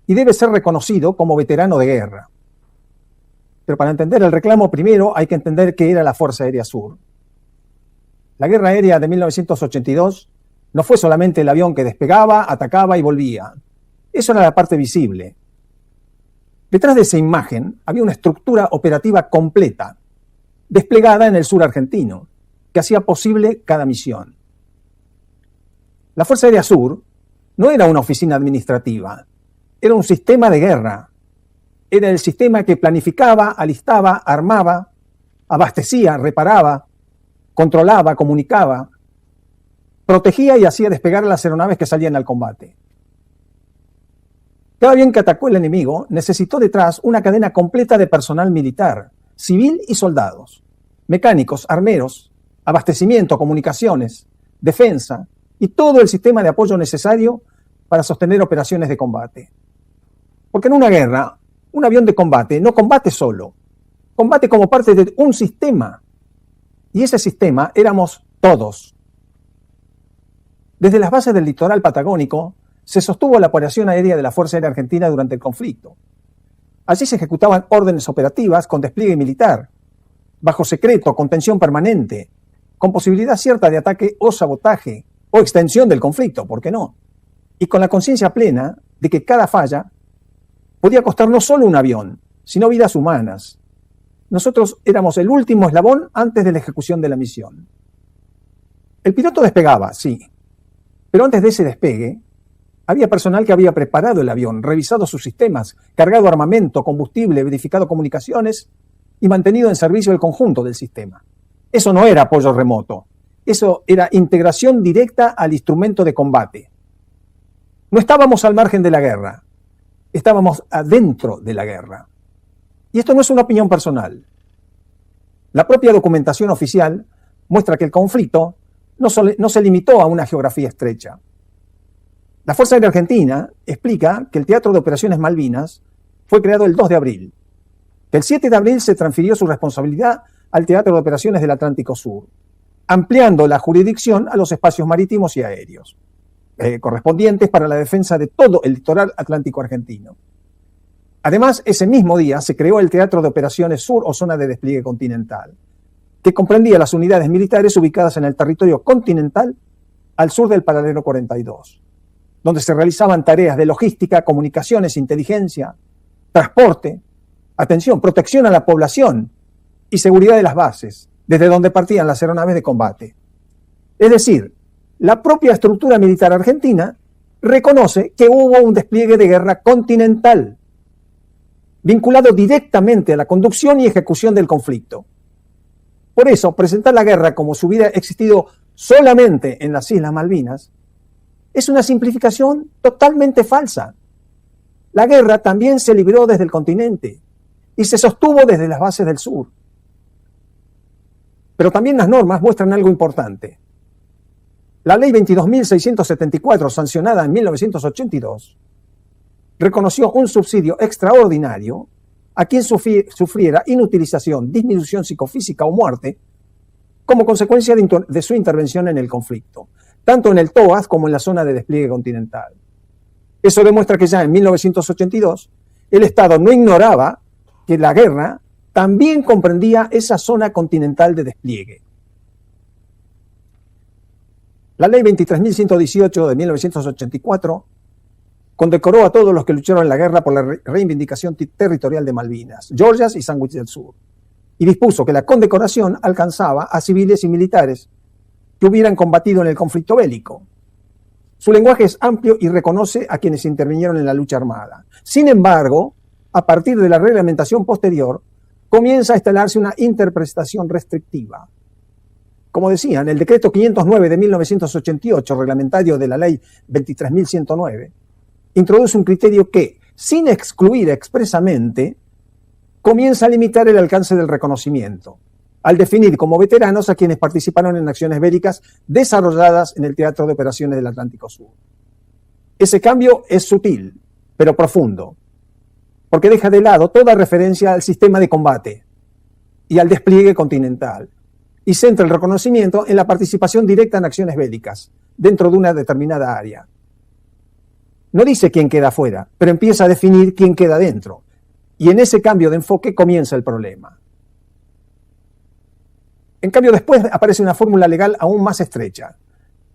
y debe ser reconocido como veterano de guerra. Pero para entender el reclamo, primero hay que entender qué era la Fuerza Aérea Sur. La guerra aérea de 1982 no fue solamente el avión que despegaba, atacaba y volvía. Eso era la parte visible. Detrás de esa imagen había una estructura operativa completa, desplegada en el sur argentino, que hacía posible cada misión. La Fuerza Aérea Sur no era una oficina administrativa, era un sistema de guerra. Era el sistema que planificaba, alistaba, armaba, abastecía, reparaba, controlaba, comunicaba, protegía y hacía despegar las aeronaves que salían al combate. Cada avión que atacó el enemigo necesitó detrás una cadena completa de personal militar, civil y soldados, mecánicos, armeros, abastecimiento, comunicaciones, defensa y todo el sistema de apoyo necesario para sostener operaciones de combate. Porque en una guerra, un avión de combate no combate solo, combate como parte de un sistema. Y ese sistema éramos todos. Desde las bases del litoral patagónico se sostuvo la operación aérea de la Fuerza Aérea Argentina durante el conflicto. Allí se ejecutaban órdenes operativas con despliegue militar, bajo secreto, con tensión permanente, con posibilidad cierta de ataque o sabotaje, o extensión del conflicto, ¿por qué no? Y con la conciencia plena de que cada falla podía costar no solo un avión, sino vidas humanas. Nosotros éramos el último eslabón antes de la ejecución de la misión. El piloto despegaba, sí, pero antes de ese despegue, había personal que había preparado el avión, revisado sus sistemas, cargado armamento, combustible, verificado comunicaciones y mantenido en servicio el conjunto del sistema. Eso no era apoyo remoto, eso era integración directa al instrumento de combate. No estábamos al margen de la guerra, estábamos adentro de la guerra. Y esto no es una opinión personal. La propia documentación oficial muestra que el conflicto no se limitó a una geografía estrecha. La Fuerza Aérea Argentina explica que el Teatro de Operaciones Malvinas fue creado el 2 de abril, que el 7 de abril se transfirió su responsabilidad al Teatro de Operaciones del Atlántico Sur, ampliando la jurisdicción a los espacios marítimos y aéreos, correspondientes para la defensa de todo el litoral atlántico argentino. Además, ese mismo día se creó el Teatro de Operaciones Sur o Zona de Despliegue Continental, que comprendía las unidades militares ubicadas en el territorio continental al sur del paralelo 42, donde se realizaban tareas de logística, comunicaciones, inteligencia, transporte, atención, protección a la población y seguridad de las bases, desde donde partían las aeronaves de combate. Es decir, la propia estructura militar argentina reconoce que hubo un despliegue de guerra continental, vinculado directamente a la conducción y ejecución del conflicto. Por eso, presentar la guerra como si hubiera existido solamente en las Islas Malvinas es una simplificación totalmente falsa. La guerra también se libró desde el continente y se sostuvo desde las bases del sur. Pero también las normas muestran algo importante. La Ley 22.674, sancionada en 1982, reconoció un subsidio extraordinario a quien sufriera inutilización, disminución psicofísica o muerte como consecuencia de su intervención en el conflicto, tanto en el TOAS como en la zona de despliegue continental. Eso demuestra que ya en 1982 el Estado no ignoraba que la guerra también comprendía esa zona continental de despliegue. La Ley 23.118 de 1984 condecoró a todos los que lucharon en la guerra por la reivindicación territorial de Malvinas, Georgias y Sandwich del Sur, y dispuso que la condecoración alcanzaba a civiles y militares que hubieran combatido en el conflicto bélico. Su lenguaje es amplio y reconoce a quienes intervinieron en la lucha armada. Sin embargo, a partir de la reglamentación posterior, comienza a instalarse una interpretación restrictiva. Como decía, en el decreto 509 de 1988, reglamentario de la ley 23.109, introduce un criterio que, sin excluir expresamente, comienza a limitar el alcance del reconocimiento, al definir como veteranos a quienes participaron en acciones bélicas desarrolladas en el Teatro de Operaciones del Atlántico Sur. Ese cambio es sutil, pero profundo, porque deja de lado toda referencia al sistema de combate y al despliegue continental, y centra el reconocimiento en la participación directa en acciones bélicas, dentro de una determinada área. No dice quién queda afuera, pero empieza a definir quién queda dentro, y en ese cambio de enfoque comienza el problema. En cambio, después aparece una fórmula legal aún más estrecha,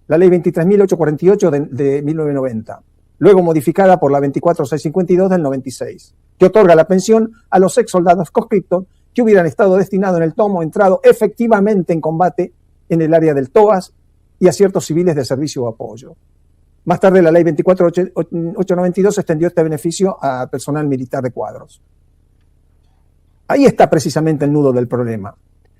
la Ley 23.848 de 1990, luego modificada por la 24.652 del 96, que otorga la pensión a los ex soldados conscriptos que hubieran estado destinados en el tomo entrado efectivamente en combate en el área del TOAS y a ciertos civiles de servicio o apoyo. Más tarde, la Ley 24.892 extendió este beneficio a personal militar de cuadros. Ahí está precisamente el nudo del problema,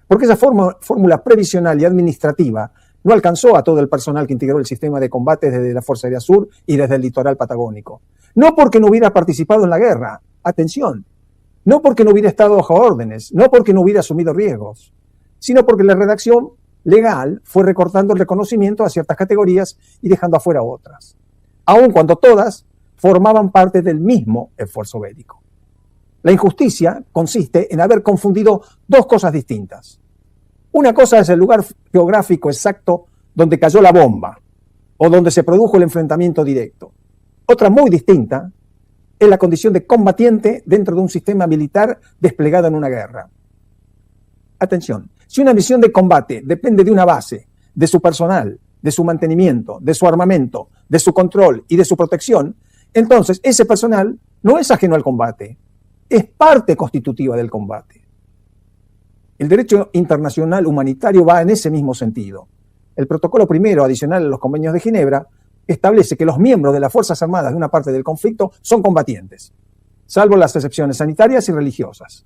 porque esa fórmula previsional y administrativa no alcanzó a todo el personal que integró el sistema de combate desde la Fuerza Aérea Sur y desde el litoral patagónico. No porque no hubiera participado en la guerra, atención, no porque no hubiera estado bajo órdenes, no porque no hubiera asumido riesgos, sino porque la redacción legal fue recortando el reconocimiento a ciertas categorías y dejando afuera otras, aun cuando todas formaban parte del mismo esfuerzo bélico. La injusticia consiste en haber confundido dos cosas distintas. Una cosa es el lugar geográfico exacto donde cayó la bomba o donde se produjo el enfrentamiento directo. Otra muy distinta es la condición de combatiente dentro de un sistema militar desplegado en una guerra. Atención, si una misión de combate depende de una base, de su personal, de su mantenimiento, de su armamento, de su control y de su protección, entonces ese personal no es ajeno al combate, es parte constitutiva del combate. El derecho internacional humanitario va en ese mismo sentido. El protocolo primero, adicional a los convenios de Ginebra, establece que los miembros de las Fuerzas Armadas de una parte del conflicto son combatientes, salvo las excepciones sanitarias y religiosas.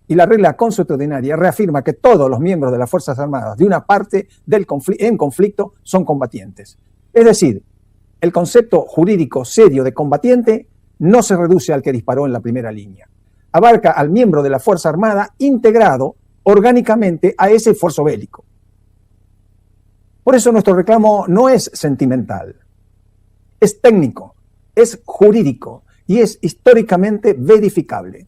Y la regla consuetudinaria reafirma que todos los miembros de las Fuerzas Armadas de una parte en conflicto son combatientes. Es decir, el concepto jurídico serio de combatiente no se reduce al que disparó en la primera línea. Abarca al miembro de la Fuerza Armada integrado orgánicamente a ese esfuerzo bélico. Por eso nuestro reclamo no es sentimental, es técnico, es jurídico y es históricamente verificable.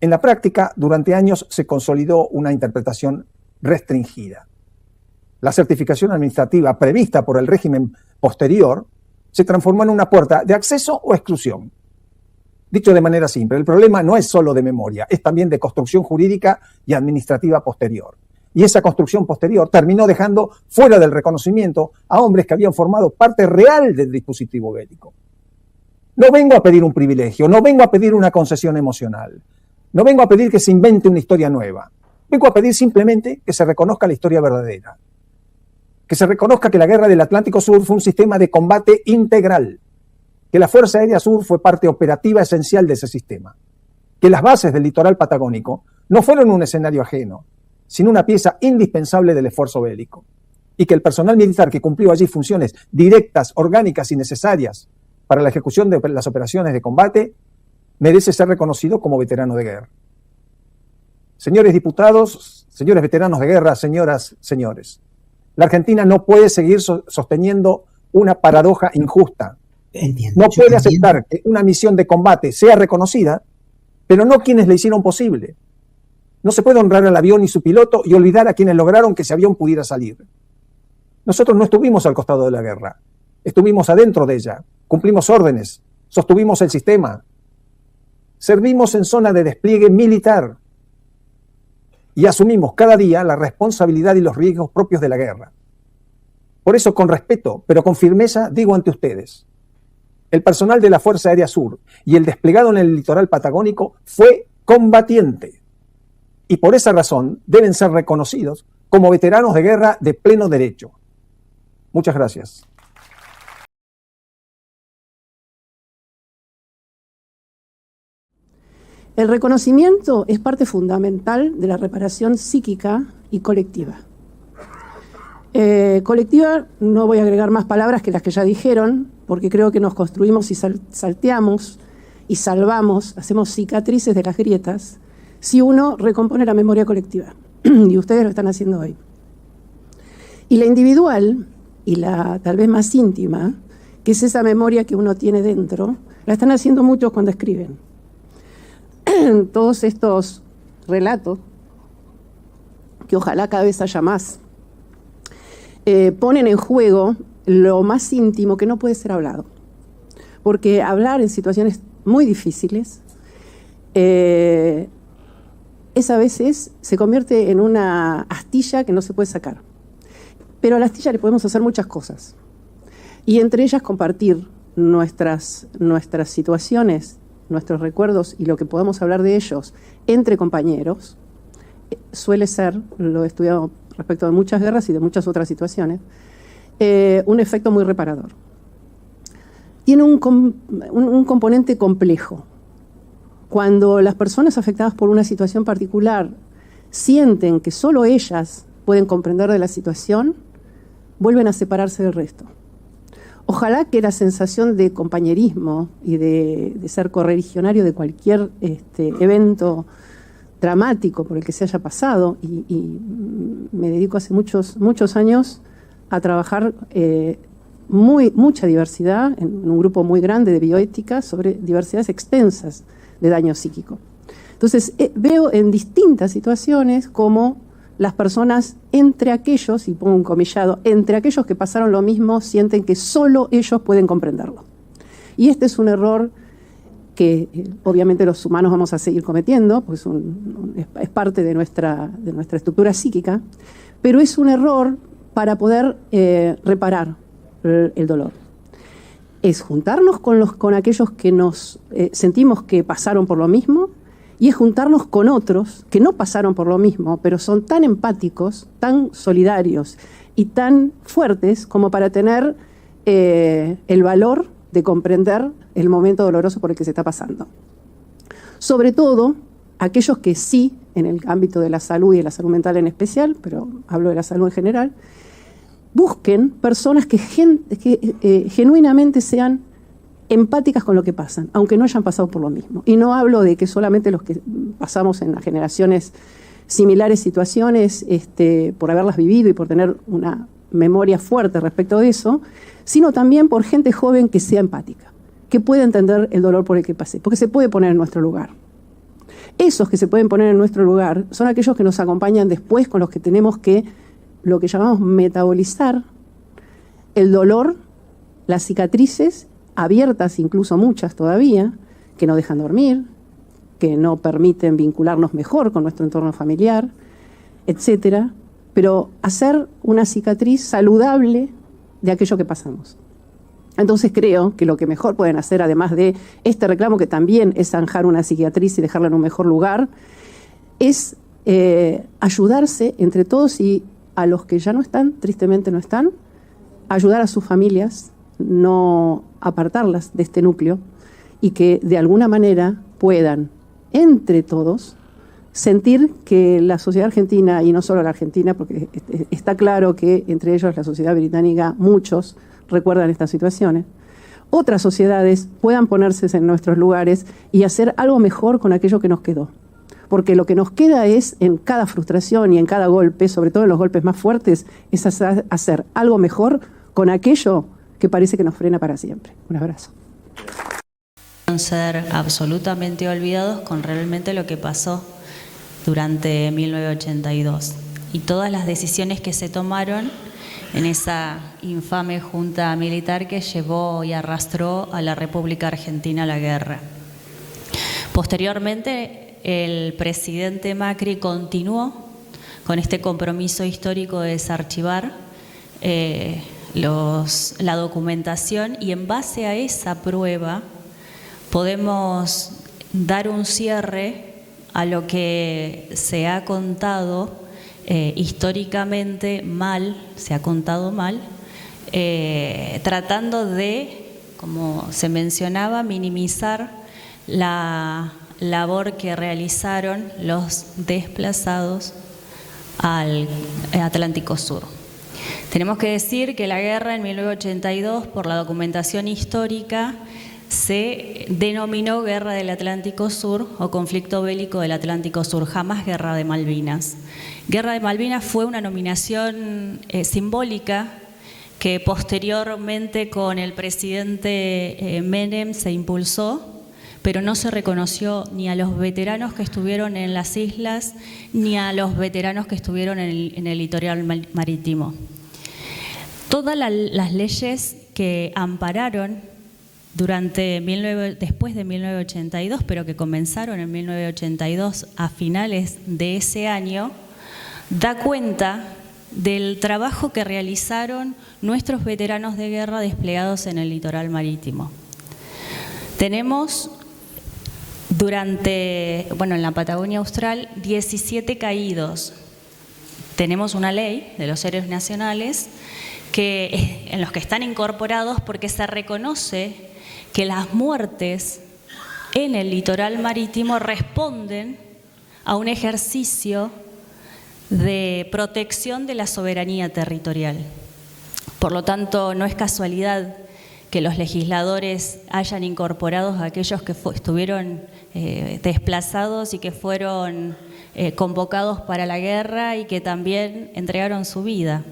En la práctica, durante años se consolidó una interpretación restringida. La certificación administrativa prevista por el régimen posterior se transformó en una puerta de acceso o exclusión. Dicho de manera simple, el problema no es solo de memoria, es también de construcción jurídica y administrativa posterior. Y esa construcción posterior terminó dejando fuera del reconocimiento a hombres que habían formado parte real del dispositivo bélico. No vengo a pedir un privilegio, no vengo a pedir una concesión emocional, no vengo a pedir que se invente una historia nueva. Vengo a pedir simplemente que se reconozca la historia verdadera, que se reconozca que la Guerra del Atlántico Sur fue un sistema de combate integral, que la Fuerza Aérea Sur fue parte operativa esencial de ese sistema, que las bases del litoral patagónico no fueron un escenario ajeno, sino una pieza indispensable del esfuerzo bélico, y que el personal militar que cumplió allí funciones directas, orgánicas y necesarias para la ejecución de las operaciones de combate merece ser reconocido como veterano de guerra. Señores diputados, señores veteranos de guerra, señoras, señores, la Argentina no puede seguir sosteniendo una paradoja injusta. No puede aceptar que una misión de combate sea reconocida, pero no quienes la hicieron posible. No se puede honrar al avión y su piloto y olvidar a quienes lograron que ese avión pudiera salir. Nosotros no estuvimos al costado de la guerra, estuvimos adentro de ella, cumplimos órdenes, sostuvimos el sistema, servimos en zona de despliegue militar y asumimos cada día la responsabilidad y los riesgos propios de la guerra. Por eso, con respeto, pero con firmeza, digo ante ustedes, el personal de la Fuerza Aérea Sur y el desplegado en el litoral patagónico fue combatiente. Y por esa razón deben ser reconocidos como veteranos de guerra de pleno derecho. Muchas gracias. El reconocimiento es parte fundamental de la reparación psíquica y colectiva. Colectiva, no voy a agregar más palabras que las que ya dijeron, porque creo que nos construimos y salteamos y salvamos, hacemos cicatrices de las grietas, si uno recompone la memoria colectiva. Y ustedes lo están haciendo hoy. Y la individual, y la tal vez más íntima, que es esa memoria que uno tiene dentro, la están haciendo muchos cuando escriben. Todos estos relatos, que ojalá cada vez haya más, ponen en juego lo más íntimo que no puede ser hablado. Porque hablar en situaciones muy difíciles a veces se convierte en una astilla que no se puede sacar. Pero a la astilla le podemos hacer muchas cosas. Y entre ellas compartir nuestras situaciones, nuestros recuerdos y lo que podamos hablar de ellos entre compañeros, suele ser, lo he estudiado respecto de muchas guerras y de muchas otras situaciones, un efecto muy reparador. Tiene un componente complejo. Cuando las personas afectadas por una situación particular sienten que solo ellas pueden comprender de la situación, vuelven a separarse del resto. Ojalá que la sensación de compañerismo y de ser correligionario de cualquier evento dramático por el que se haya pasado, y me dedico hace muchos años a trabajar mucha diversidad en un grupo muy grande de bioética sobre diversidades extensas de daño psíquico. Entonces veo en distintas situaciones cómo las personas, entre aquellos, y pongo un comillado, entre aquellos que pasaron lo mismo, sienten que solo ellos pueden comprenderlo. Y este es un error que obviamente los humanos vamos a seguir cometiendo, pues es parte de nuestra estructura psíquica, pero es un error para poder reparar el dolor. Es juntarnos con aquellos que nos sentimos que pasaron por lo mismo, y es juntarnos con otros que no pasaron por lo mismo, pero son tan empáticos, tan solidarios y tan fuertes como para tener el valor de comprender el momento doloroso por el que se está pasando. Sobre todo, aquellos que sí, en el ámbito de la salud y de la salud mental en especial, pero hablo de la salud en general, busquen personas que genuinamente sean empáticas con lo que pasan, aunque no hayan pasado por lo mismo. Y no hablo de que solamente los que pasamos en las generaciones similares situaciones, por haberlas vivido y por tener memoria fuerte respecto de eso, sino también por gente joven que sea empática, que pueda entender el dolor por el que pasé, porque se puede poner en nuestro lugar. Esos que se pueden poner en nuestro lugar son aquellos que nos acompañan después, con los que tenemos que, lo que llamamos metabolizar el dolor, las cicatrices abiertas, incluso muchas todavía, que no dejan dormir, que no permiten vincularnos mejor con nuestro entorno familiar, etcétera, pero hacer una cicatriz saludable de aquello que pasamos. Entonces creo que lo que mejor pueden hacer, además de este reclamo que también es zanjar una cicatriz y dejarla en un mejor lugar, es ayudarse entre todos y a los que ya no están, tristemente no están, ayudar a sus familias, no apartarlas de este núcleo y que de alguna manera puedan, entre todos, sentir que la sociedad argentina, y no solo la argentina, porque está claro que entre ellos la sociedad británica, muchos recuerdan estas situaciones, otras sociedades puedan ponerse en nuestros lugares y hacer algo mejor con aquello que nos quedó. Porque lo que nos queda es, en cada frustración y en cada golpe, sobre todo en los golpes más fuertes, es hacer algo mejor con aquello que parece que nos frena para siempre. Un abrazo. Ser absolutamente olvidados con realmente lo que pasó durante 1982 y todas las decisiones que se tomaron en esa infame junta militar que llevó y arrastró a la República Argentina a la guerra. Posteriormente, el presidente Macri continuó con este compromiso histórico de desarchivar la documentación, y en base a esa prueba podemos dar un cierre a lo que se ha contado históricamente mal, se ha contado mal, tratando de, como se mencionaba, minimizar la labor que realizaron los desplazados al Atlántico Sur. Tenemos que decir que la guerra en 1982, por la documentación histórica, se denominó Guerra del Atlántico Sur o Conflicto Bélico del Atlántico Sur, jamás Guerra de Malvinas. Guerra de Malvinas fue una nominación simbólica que posteriormente con el presidente Menem se impulsó, pero no se reconoció ni a los veteranos que estuvieron en las islas ni a los veteranos que estuvieron en el litoral marítimo. Todas las leyes que ampararon después de 1982, pero que comenzaron en 1982 a finales de ese año, da cuenta del trabajo que realizaron nuestros veteranos de guerra desplegados en el litoral marítimo. Tenemos en la Patagonia Austral, 17 caídos. Tenemos una ley de los héroes nacionales en los que están incorporados, porque se reconoce que las muertes en el litoral marítimo responden a un ejercicio de protección de la soberanía territorial. Por lo tanto, no es casualidad que los legisladores hayan incorporado a aquellos que estuvieron desplazados y que fueron convocados para la guerra y que también entregaron su vida.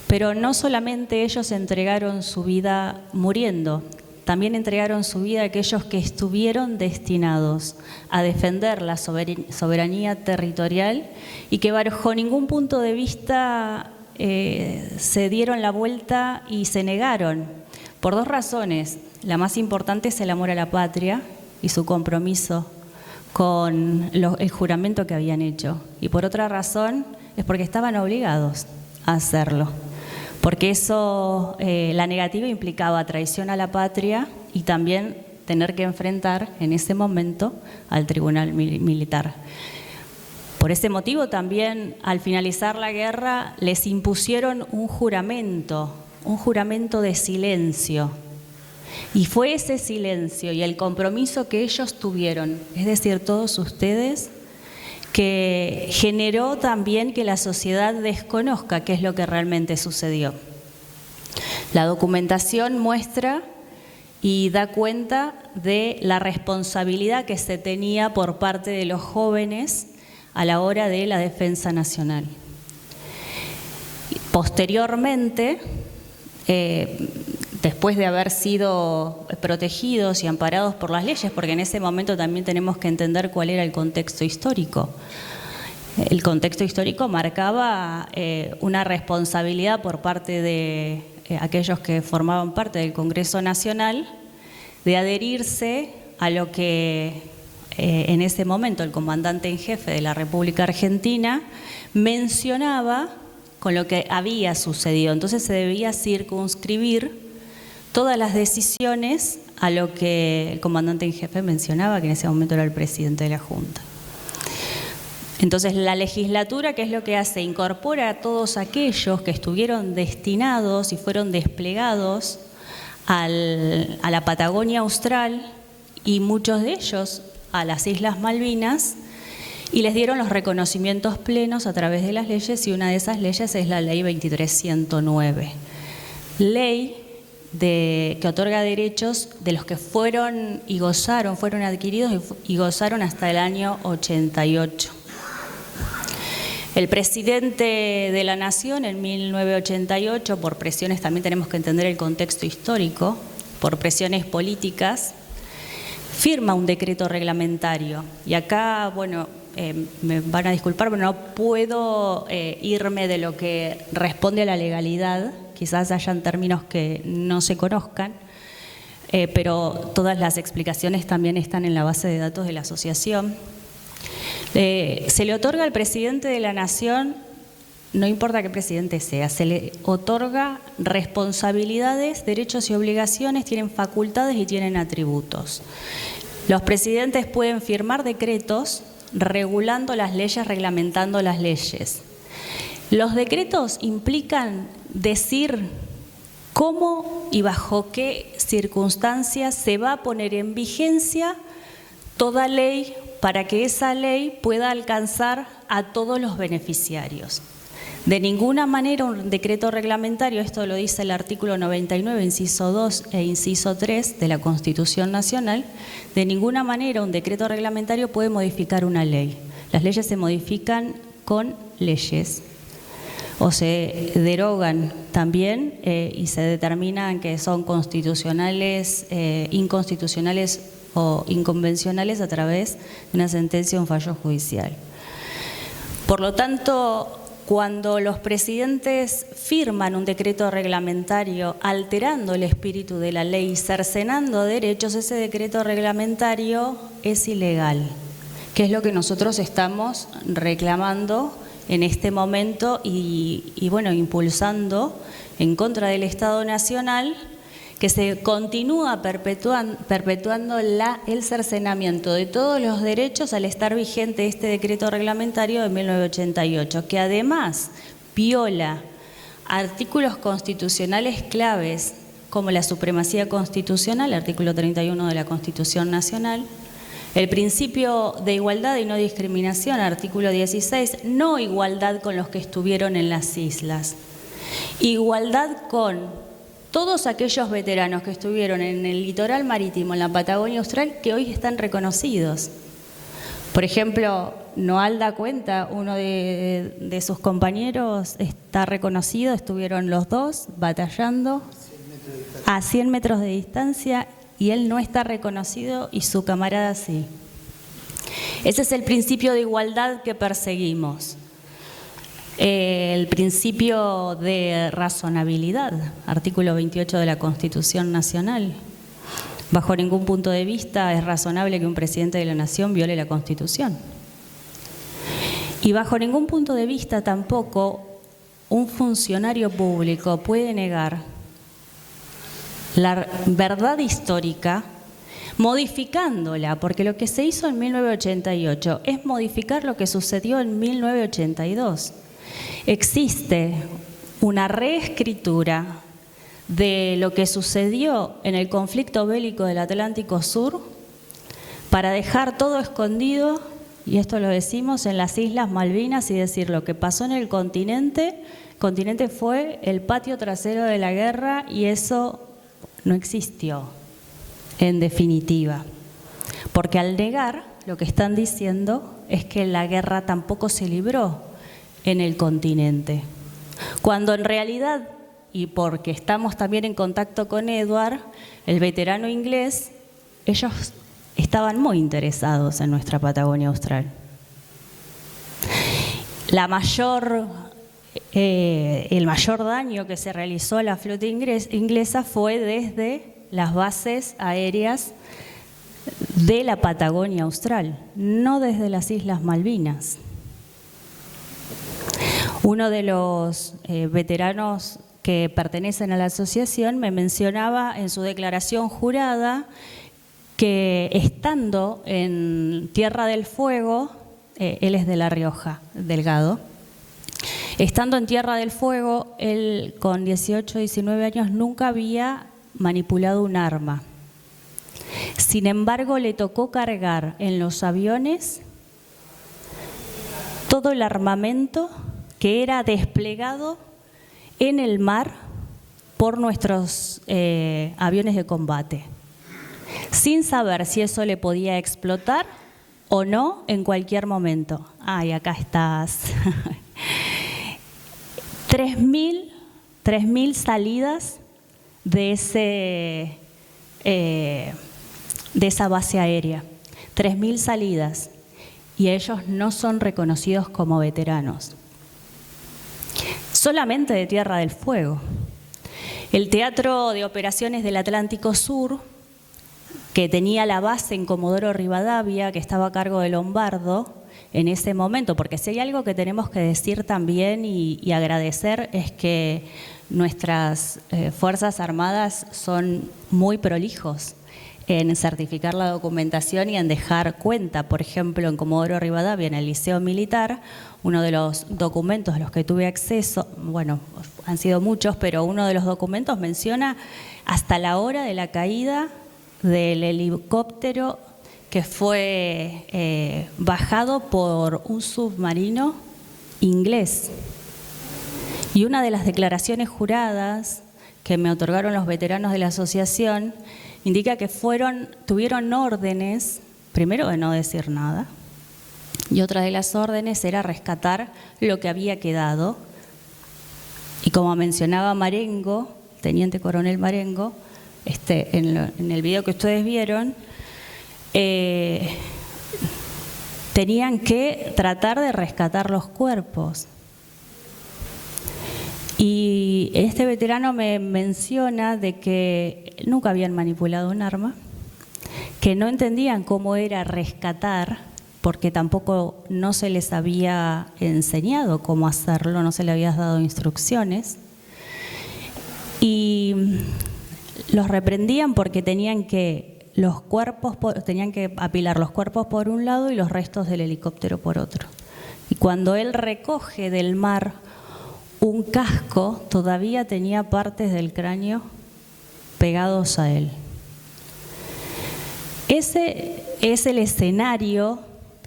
Pero no solamente ellos entregaron su vida muriendo, también entregaron su vida aquellos que estuvieron destinados a defender la soberanía territorial y que bajo ningún punto de vista se dieron la vuelta y se negaron, por dos razones. La más importante es el amor a la patria y su compromiso con el juramento que habían hecho. Y por otra razón es porque estaban obligados a hacerlo. Porque eso, la negativa implicaba traición a la patria y también tener que enfrentar en ese momento al tribunal militar. Por ese motivo también, al finalizar la guerra, les impusieron un juramento de silencio. Y fue ese silencio y el compromiso que ellos tuvieron, es decir, todos ustedes, que generó también que la sociedad desconozca qué es lo que realmente sucedió. La documentación muestra y da cuenta de la responsabilidad que se tenía por parte de los jóvenes a la hora de la defensa nacional. Posteriormente, después de haber sido protegidos y amparados por las leyes, porque en ese momento también tenemos que entender cuál era el contexto histórico. El contexto histórico marcaba una responsabilidad por parte de aquellos que formaban parte del Congreso Nacional de adherirse a lo que en ese momento el comandante en jefe de la República Argentina mencionaba con lo que había sucedido. Entonces se debía circunscribir todas las decisiones a lo que el comandante en jefe mencionaba, que en ese momento era el presidente de la Junta. Entonces la legislatura, ¿qué es lo que hace? Incorpora a todos aquellos que estuvieron destinados y fueron desplegados a la Patagonia Austral y muchos de ellos a las Islas Malvinas, y les dieron los reconocimientos plenos a través de las leyes, y una de esas leyes es la Ley 2309. Ley que otorga derechos de los que fueron y gozaron, fueron adquiridos y gozaron hasta el año 88. El presidente de la Nación en 1988, por presiones, también tenemos que entender el contexto histórico, por presiones políticas, firma un decreto reglamentario. Y acá, bueno, me van a disculpar, pero no puedo irme de lo que responde a la legalidad. Quizás hayan términos que no se conozcan, pero todas las explicaciones también están en la base de datos de la asociación. Se le otorga al presidente de la Nación, no importa qué presidente sea, se le otorga responsabilidades, derechos y obligaciones, tienen facultades y tienen atributos. Los presidentes pueden firmar decretos regulando las leyes, reglamentando las leyes. Los decretos implican decir cómo y bajo qué circunstancias se va a poner en vigencia toda ley para que esa ley pueda alcanzar a todos los beneficiarios. De ninguna manera un decreto reglamentario, esto lo dice el artículo 99, inciso 2 e inciso 3 de la Constitución Nacional, de ninguna manera un decreto reglamentario puede modificar una ley. Las leyes se modifican con leyes o se derogan también y se determinan que son constitucionales, inconstitucionales o inconvencionales a través de una sentencia o un fallo judicial. Por lo tanto, cuando los presidentes firman un decreto reglamentario alterando el espíritu de la ley y cercenando derechos, ese decreto reglamentario es ilegal, que es lo que nosotros estamos reclamando en este momento y bueno, impulsando en contra del Estado Nacional, que se continúa perpetuando el cercenamiento de todos los derechos al estar vigente este decreto reglamentario de 1988, que además viola artículos constitucionales claves como la supremacía constitucional, artículo 31 de la Constitución Nacional, el principio de igualdad y no discriminación, artículo 16, no igualdad con los que estuvieron en las islas, igualdad con todos aquellos veteranos que estuvieron en el litoral marítimo, en la Patagonia Austral, que hoy están reconocidos. Por ejemplo, Noal da cuenta, uno de sus compañeros está reconocido, estuvieron los dos batallando a 100 metros de distancia y él no está reconocido y su camarada sí. Ese es el principio de igualdad que perseguimos. El principio de razonabilidad, artículo 28 de la Constitución Nacional. Bajo ningún punto de vista es razonable que un presidente de la Nación viole la Constitución. Y bajo ningún punto de vista tampoco un funcionario público puede negar la verdad histórica modificándola, porque lo que se hizo en 1988 es modificar lo que sucedió en 1982. Existe una reescritura de lo que sucedió en el conflicto bélico del Atlántico Sur para dejar todo escondido, y esto lo decimos, en las Islas Malvinas, y decir lo que pasó en el continente fue el patio trasero de la guerra y eso no existió, en definitiva. Porque al negar, lo que están diciendo es que la guerra tampoco se libró en el continente. cuando en realidad, y porque estamos también en contacto con Edward, el veterano inglés, ellos estaban muy interesados en nuestra Patagonia Austral. El mayor daño que se realizó a la flota inglesa fue desde las bases aéreas de la Patagonia Austral, no desde las Islas Malvinas. Uno de los veteranos que pertenecen a la asociación me mencionaba en su declaración jurada que estando en Tierra del Fuego, él es de La Rioja, Delgado, estando en Tierra del Fuego, él con 18, 19 años nunca había manipulado un arma. Sin embargo, le tocó cargar en los aviones todo el armamento que era desplegado en el mar por nuestros aviones de combate, sin saber si eso le podía explotar o no en cualquier momento. Ay, acá estás. 3.000 salidas de esa base aérea. 3.000 salidas. Y ellos no son reconocidos como veteranos. Solamente de Tierra del Fuego. El Teatro de Operaciones del Atlántico Sur, que tenía la base en Comodoro Rivadavia, que estaba a cargo de Lombardo en ese momento, porque si hay algo que tenemos que decir también y agradecer es que nuestras Fuerzas Armadas son muy prolijos en certificar la documentación y en dejar cuenta. Por ejemplo, en Comodoro Rivadavia, en el Liceo Militar, uno de los documentos a los que tuve acceso, bueno, han sido muchos, pero uno de los documentos menciona hasta la hora de la caída del helicóptero que fue bajado por un submarino inglés. Y una de las declaraciones juradas que me otorgaron los veteranos de la asociación indica que tuvieron órdenes, primero de no decir nada, y otra de las órdenes era rescatar lo que había quedado. Y como mencionaba Marengo, Teniente Coronel Marengo, en el video que ustedes vieron, tenían que tratar de rescatar los cuerpos. Y este veterano me menciona de que nunca habían manipulado un arma, que no entendían cómo era rescatar, porque tampoco no se les había enseñado cómo hacerlo, no se les había dado instrucciones. Y los reprendían porque tenían que apilar los cuerpos por un lado y los restos del helicóptero por otro. Y cuando él recoge del mar un casco, todavía tenía partes del cráneo pegados a él. Ese es el escenario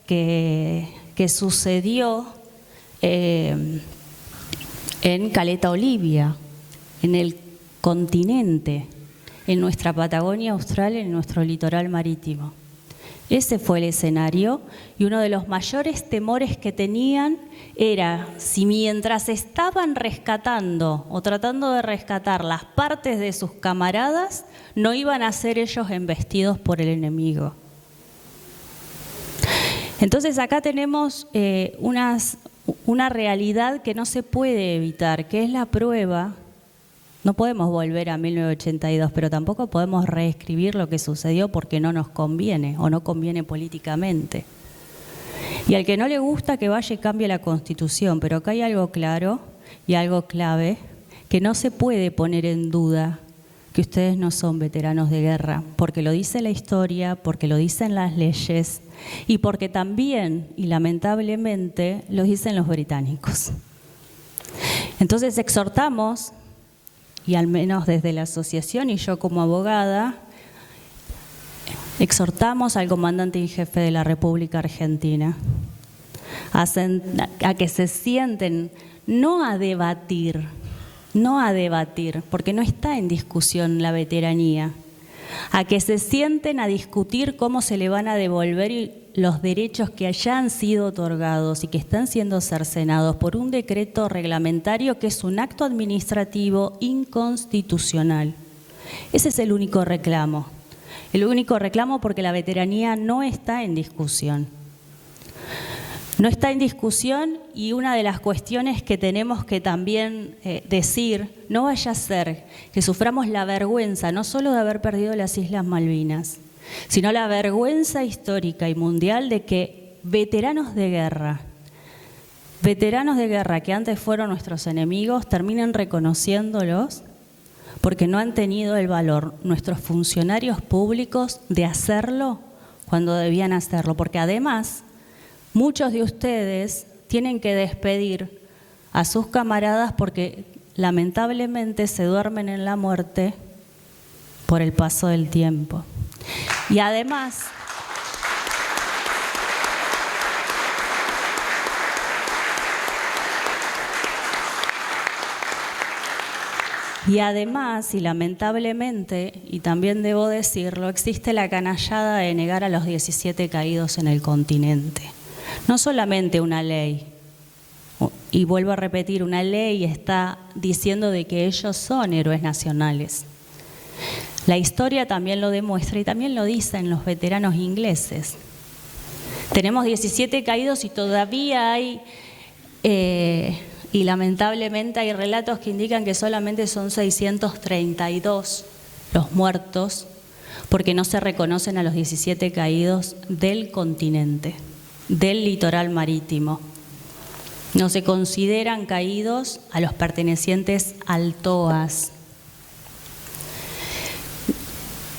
que sucedió en Caleta Olivia, en el continente, en nuestra Patagonia Austral, en nuestro litoral marítimo. Ese fue el escenario, y uno de los mayores temores que tenían era si mientras estaban rescatando o tratando de rescatar las partes de sus camaradas, no iban a ser ellos embestidos por el enemigo. Entonces acá tenemos una realidad que no se puede evitar, que es la prueba. No podemos volver a 1982, pero tampoco podemos reescribir lo que sucedió porque no nos conviene o no conviene políticamente. Y al que no le gusta que vaya y cambie la Constitución, pero acá hay algo claro y algo clave, que no se puede poner en duda que ustedes no son veteranos de guerra, porque lo dice la historia, porque lo dicen las leyes y porque también, y lamentablemente, lo dicen los británicos. Entonces exhortamos, y al menos desde la asociación y yo como abogada, exhortamos al comandante en jefe de la República Argentina a que se sienten no a debatir, porque no está en discusión la veteranía, a que se sienten a discutir cómo se le van a devolver los derechos que ya han sido otorgados y que están siendo cercenados por un decreto reglamentario que es un acto administrativo inconstitucional. Ese es el único reclamo. El único reclamo porque la veteranía no está en discusión. No está en discusión y una de las cuestiones que tenemos que también decir, no vaya a ser que suframos la vergüenza no solo de haber perdido las Islas Malvinas, sino la vergüenza histórica y mundial de que veteranos de guerra que antes fueron nuestros enemigos, terminen reconociéndolos porque no han tenido el valor nuestros funcionarios públicos de hacerlo cuando debían hacerlo, porque además muchos de ustedes tienen que despedir a sus camaradas porque lamentablemente se duermen en la muerte por el paso del tiempo. Y además, y lamentablemente, y también debo decirlo, existe la canallada de negar a los 17 caídos en el continente. No solamente una ley, y vuelvo a repetir, una ley está diciendo de que ellos son héroes nacionales. La historia también lo demuestra y también lo dicen los veteranos ingleses. Tenemos 17 caídos y todavía hay, y lamentablemente hay relatos que indican que solamente son 632 los muertos porque no se reconocen a los 17 caídos del continente, del litoral marítimo. No se consideran caídos a los pertenecientes al TOAS.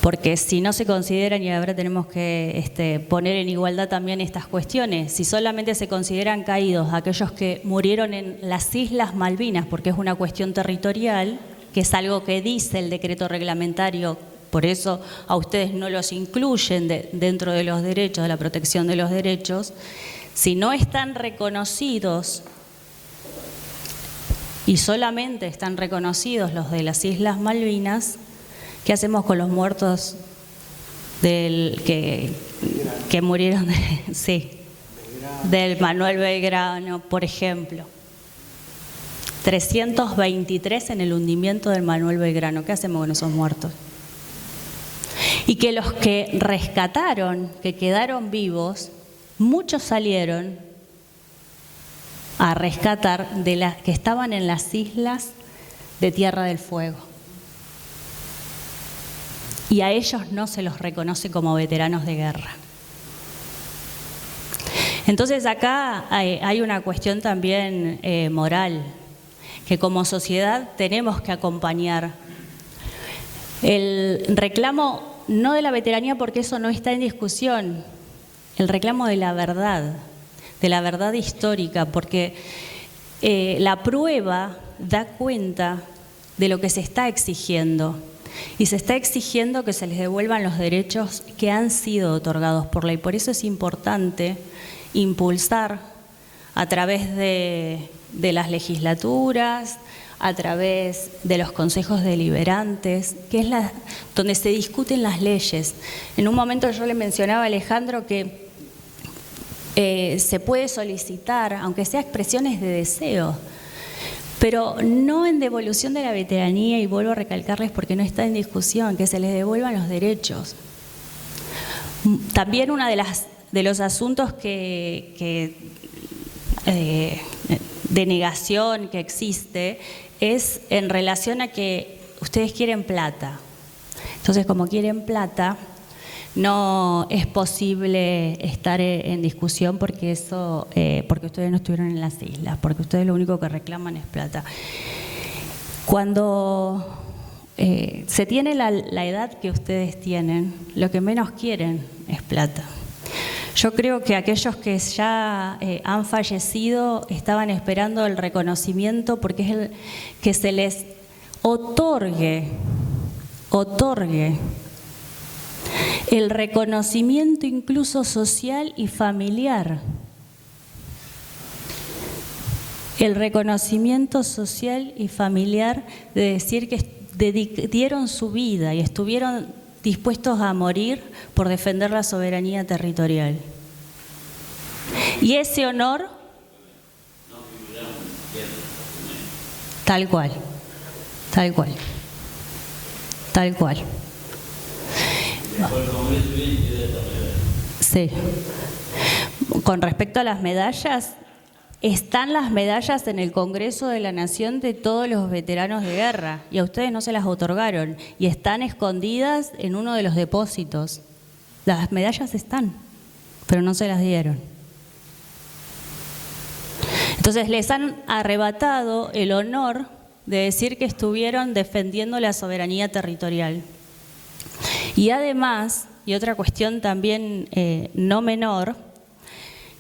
Porque si no se consideran, y ahora tenemos que poner en igualdad también estas cuestiones, si solamente se consideran caídos aquellos que murieron en las Islas Malvinas, porque es una cuestión territorial, que es algo que dice el decreto reglamentario, por eso a ustedes no los incluyen dentro de los derechos, de la protección de los derechos, si no están reconocidos y solamente están reconocidos los de las Islas Malvinas, ¿qué hacemos con los muertos que murieron del Manuel Belgrano, por ejemplo? 323 en el hundimiento del Manuel Belgrano. ¿Qué hacemos con esos muertos? Y que los que rescataron, que quedaron vivos, muchos salieron a rescatar que estaban en las islas de Tierra del Fuego. Y a ellos no se los reconoce como veteranos de guerra. Entonces acá hay una cuestión también moral, que como sociedad tenemos que acompañar. El reclamo no de la veteranía, porque eso no está en discusión, el reclamo de la verdad histórica, porque la prueba da cuenta de lo que se está exigiendo. Y se está exigiendo que se les devuelvan los derechos que han sido otorgados por ley. Por eso es importante impulsar a través de las legislaturas, a través de los consejos deliberantes, que es donde se discuten las leyes. En un momento yo le mencionaba a Alejandro que se puede solicitar, aunque sea expresiones de deseo, pero no en devolución de la veteranía, y vuelvo a recalcarles porque no está en discusión, que se les devuelvan los derechos. También uno de los asuntos de negación que existe es en relación a que ustedes quieren plata. Entonces, como quieren plata, no es posible estar en discusión porque ustedes no estuvieron en las islas, porque ustedes lo único que reclaman es plata. Cuando se tiene la edad que ustedes tienen, lo que menos quieren es plata. Yo creo que aquellos que ya han fallecido estaban esperando el reconocimiento, porque es el que se les otorgue el reconocimiento incluso social y familiar. El reconocimiento social y familiar de decir que dieron su vida y estuvieron dispuestos a morir por defender la soberanía territorial. Y ese honor, tal cual, tal cual, tal cual. Sí. Con respecto a las medallas, están las medallas en el Congreso de la Nación de todos los veteranos de guerra y a ustedes no se las otorgaron y están escondidas en uno de los depósitos. Las medallas están, pero no se las dieron. Entonces les han arrebatado el honor de decir que estuvieron defendiendo la soberanía territorial. Y además, y otra cuestión también no menor,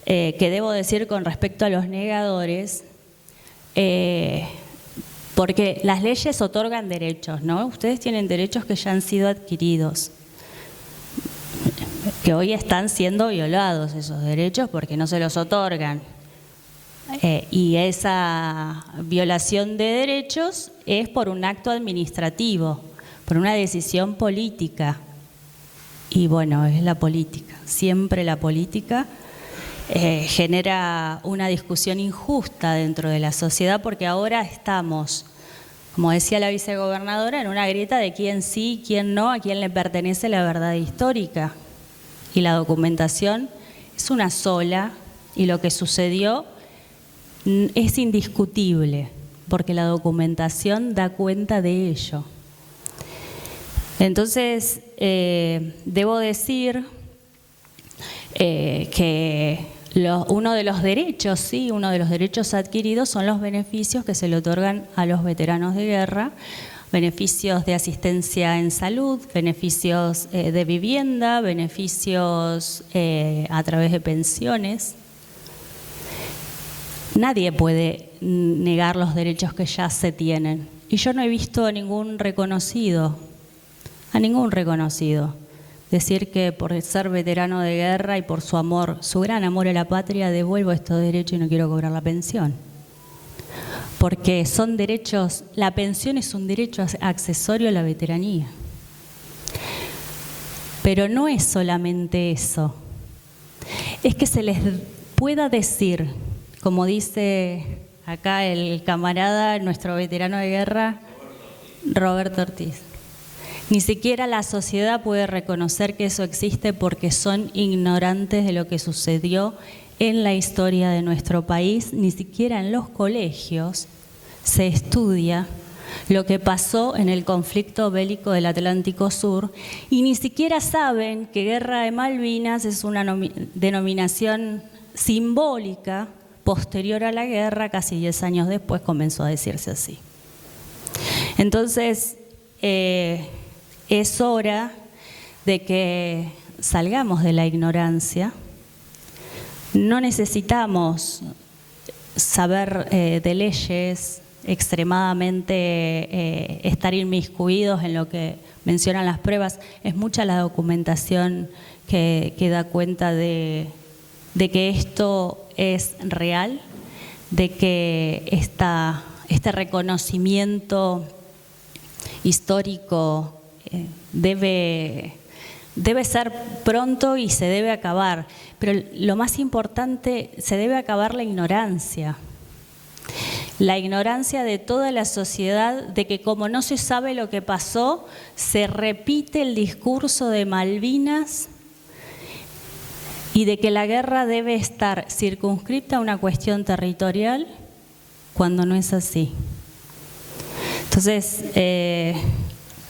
que debo decir con respecto a los negadores, porque las leyes otorgan derechos, ¿no? Ustedes tienen derechos que ya han sido adquiridos, que hoy están siendo violados esos derechos porque no se los otorgan. Y esa violación de derechos es por un acto administrativo, por una decisión política. Y bueno, es la política, siempre la política genera una discusión injusta dentro de la sociedad porque ahora estamos, como decía la vicegobernadora, en una grieta de quién sí, quién no, a quién le pertenece la verdad histórica. Y la documentación es una sola y lo que sucedió es indiscutible porque la documentación da cuenta de ello. Entonces, debo decir que uno de los derechos, sí, uno de los derechos adquiridos son los beneficios que se le otorgan a los veteranos de guerra, beneficios de asistencia en salud, beneficios de vivienda, beneficios a través de pensiones. Nadie puede negar los derechos que ya se tienen. Y yo no he visto a ningún reconocido decir que por ser veterano de guerra y por su amor, su gran amor a la patria, devuelvo estos derechos y no quiero cobrar la pensión. Porque son derechos, la pensión es un derecho accesorio a la veteranía. Pero no es solamente eso, es que se les pueda decir, como dice acá el camarada, nuestro veterano de guerra, Roberto Ortiz. Ni siquiera la sociedad puede reconocer que eso existe porque son ignorantes de lo que sucedió en la historia de nuestro país. Ni siquiera en los colegios se estudia lo que pasó en el conflicto bélico del Atlántico Sur y ni siquiera saben que Guerra de Malvinas es una denominación simbólica posterior a la guerra, casi 10 años después comenzó a decirse así. Entonces, es hora de que salgamos de la ignorancia. No necesitamos saber de leyes, extremadamente estar inmiscuidos en lo que mencionan las pruebas. Es mucha la documentación que da cuenta de que esto es real, de que este reconocimiento histórico debe ser pronto y se debe acabar. Pero lo más importante, se debe acabar la ignorancia. La ignorancia de toda la sociedad de que como no se sabe lo que pasó, se repite el discurso de Malvinas y de que la guerra debe estar circunscripta a una cuestión territorial cuando no es así. Entonces,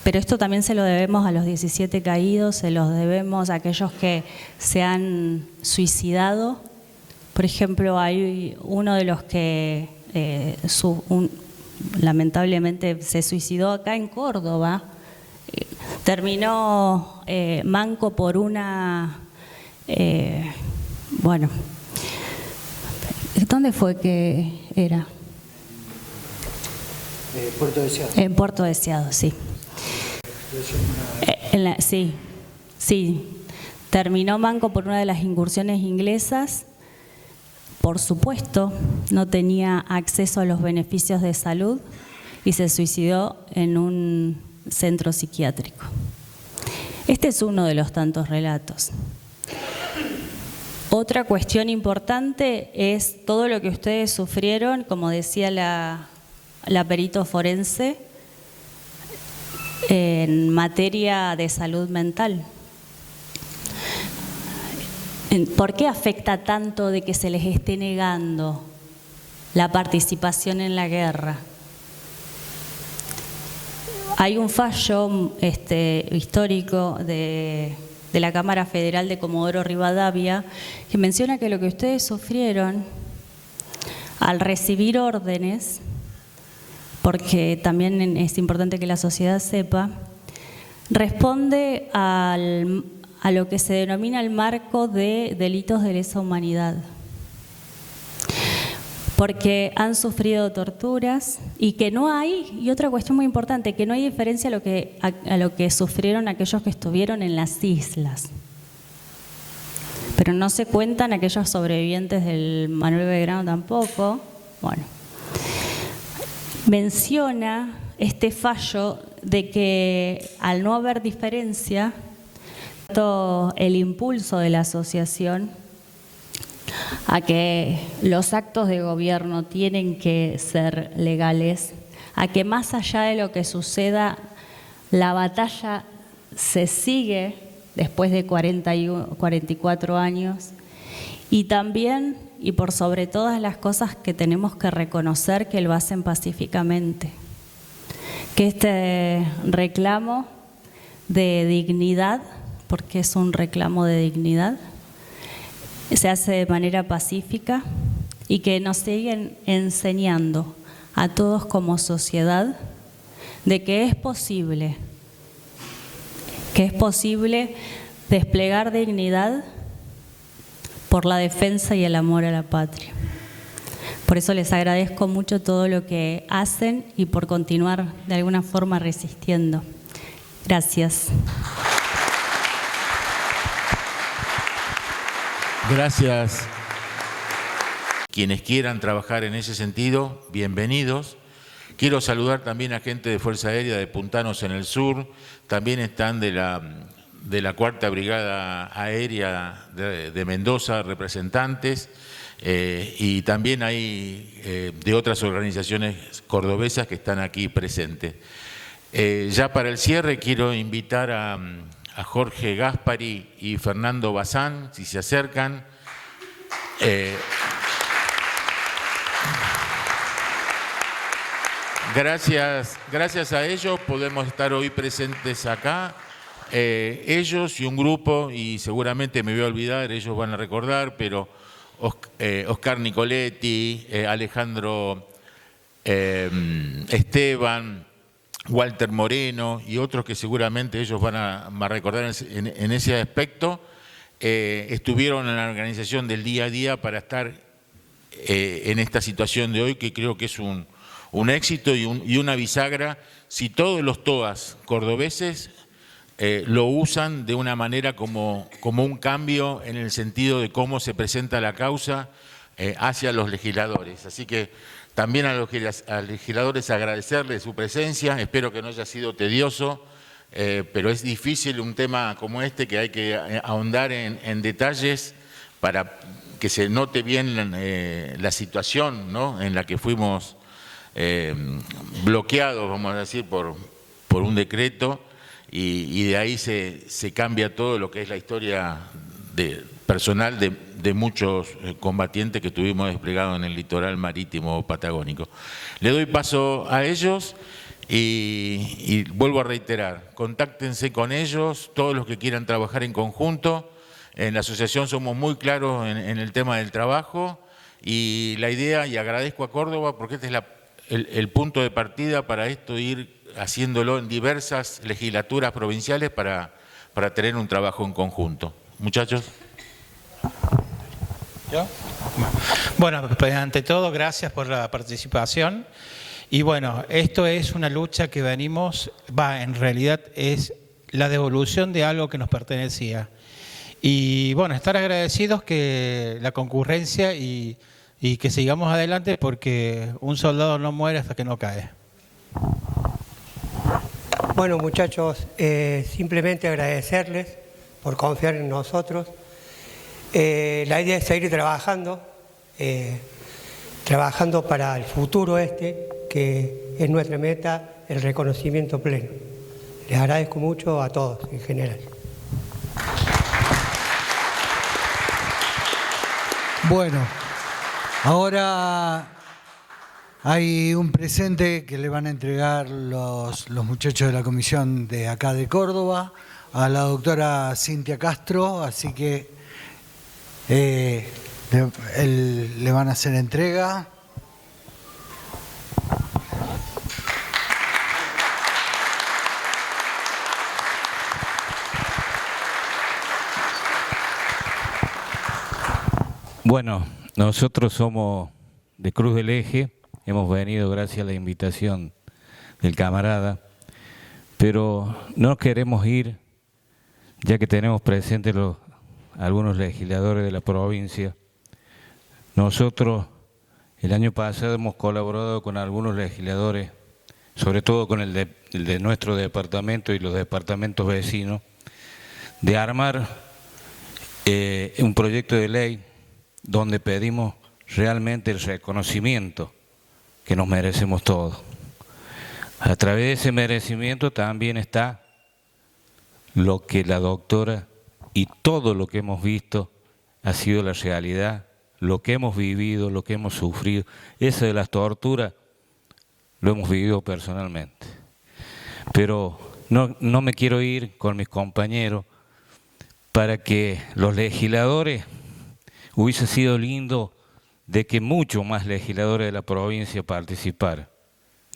pero esto también se lo debemos a los 17 caídos, se los debemos a aquellos que se han suicidado. Por ejemplo, hay uno de los que lamentablemente se suicidó acá en Córdoba, terminó manco por una... bueno, ¿dónde fue que era? Puerto Deseado. En Puerto Deseado, sí. Sí. Terminó manco por una de las incursiones inglesas. Por supuesto, no tenía acceso a los beneficios de salud y se suicidó en un centro psiquiátrico. Este es uno de los tantos relatos. Otra cuestión importante es todo lo que ustedes sufrieron, como decía la perito forense, en materia de salud mental. ¿Por qué afecta tanto de que se les esté negando la participación en la guerra? Hay un fallo histórico de la Cámara Federal de Comodoro Rivadavia que menciona que lo que ustedes sufrieron al recibir órdenes, porque también es importante que la sociedad sepa, responde a lo que se denomina el marco de delitos de lesa humanidad. Porque han sufrido torturas y que no hay, y otra cuestión muy importante, que no hay diferencia a lo que sufrieron aquellos que estuvieron en las islas. Pero no se cuentan aquellos sobrevivientes del Manuel Belgrano tampoco. Bueno, menciona este fallo de que al no haber diferencia, todo el impulso de la asociación a que los actos de gobierno tienen que ser legales, a que más allá de lo que suceda, la batalla se sigue después de 44 años, y también, y por sobre todas las cosas, que tenemos que reconocer que lo hacen pacíficamente, que este reclamo de dignidad, porque es un reclamo de dignidad, se hace de manera pacífica y que nos siguen enseñando a todos como sociedad de que es posible desplegar dignidad por la defensa y el amor a la patria. Por eso les agradezco mucho todo lo que hacen y por continuar de alguna forma resistiendo. Gracias. Gracias. Quienes quieran trabajar en ese sentido, bienvenidos. Quiero saludar también a gente de Fuerza Aérea de Puntanos en el Sur, también están de la Cuarta Brigada Aérea de Mendoza, representantes, y también hay de otras organizaciones cordobesas que están aquí presentes. Ya para el cierre quiero invitar a Jorge Gaspari y Fernando Bazán, si se acercan. Gracias a ellos podemos estar hoy presentes acá. Ellos y un grupo, y seguramente me voy a olvidar, ellos van a recordar, pero Oscar Nicoletti, Alejandro Esteban, Walter Moreno y otros que seguramente ellos van a recordar en ese aspecto, estuvieron en la organización del día a día para estar en esta situación de hoy, que creo que es un éxito y una bisagra. Si todos los TOAS cordobeses lo usan de una manera como un cambio en el sentido de cómo se presenta la causa hacia los legisladores. Así que también a los legisladores agradecerles su presencia. Espero que no haya sido tedioso, pero es difícil un tema como este, que hay que ahondar en detalles para que se note bien la situación, ¿no?, en la que fuimos bloqueados, vamos a decir, por un decreto, y de ahí se cambia todo lo que es la historia personal de muchos combatientes que tuvimos desplegados en el litoral marítimo patagónico. Le doy paso a ellos y vuelvo a reiterar, contáctense con ellos, todos los que quieran trabajar en conjunto. En la asociación somos muy claros en el tema del trabajo, y la idea, y agradezco a Córdoba porque este es el punto de partida para esto, ir haciéndolo en diversas legislaturas provinciales para tener un trabajo en conjunto. Muchachos. ¿Yo? Bueno, pues ante todo, gracias por la participación. Y bueno, esto es una lucha que venimos, en realidad es la devolución de algo que nos pertenecía. Y bueno, estar agradecidos que la concurrencia y que sigamos adelante, porque un soldado no muere hasta que no cae. Bueno, muchachos, simplemente agradecerles por confiar en nosotros. La idea es seguir trabajando para el futuro que es nuestra meta, el reconocimiento pleno. Les agradezco mucho a todos en general. Bueno, ahora hay un presente que le van a entregar los muchachos de la comisión de acá de Córdoba a la doctora Cintia Castro, así que le van a hacer entrega. Bueno, nosotros somos de Cruz del Eje, hemos venido gracias a la invitación del camarada, pero no queremos ir, ya que tenemos presentes algunos legisladores de la provincia. Nosotros el año pasado hemos colaborado con algunos legisladores, sobre todo con el de nuestro departamento y los departamentos vecinos, de armar un proyecto de ley donde pedimos realmente el reconocimiento que nos merecemos todos. A través de ese merecimiento también está lo que la doctora y todo lo que hemos visto ha sido la realidad, lo que hemos vivido, lo que hemos sufrido. Eso de las torturas lo hemos vivido personalmente. Pero no me quiero ir con mis compañeros para que los legisladores, hubiese sido lindo de que muchos más legisladores de la provincia participaran.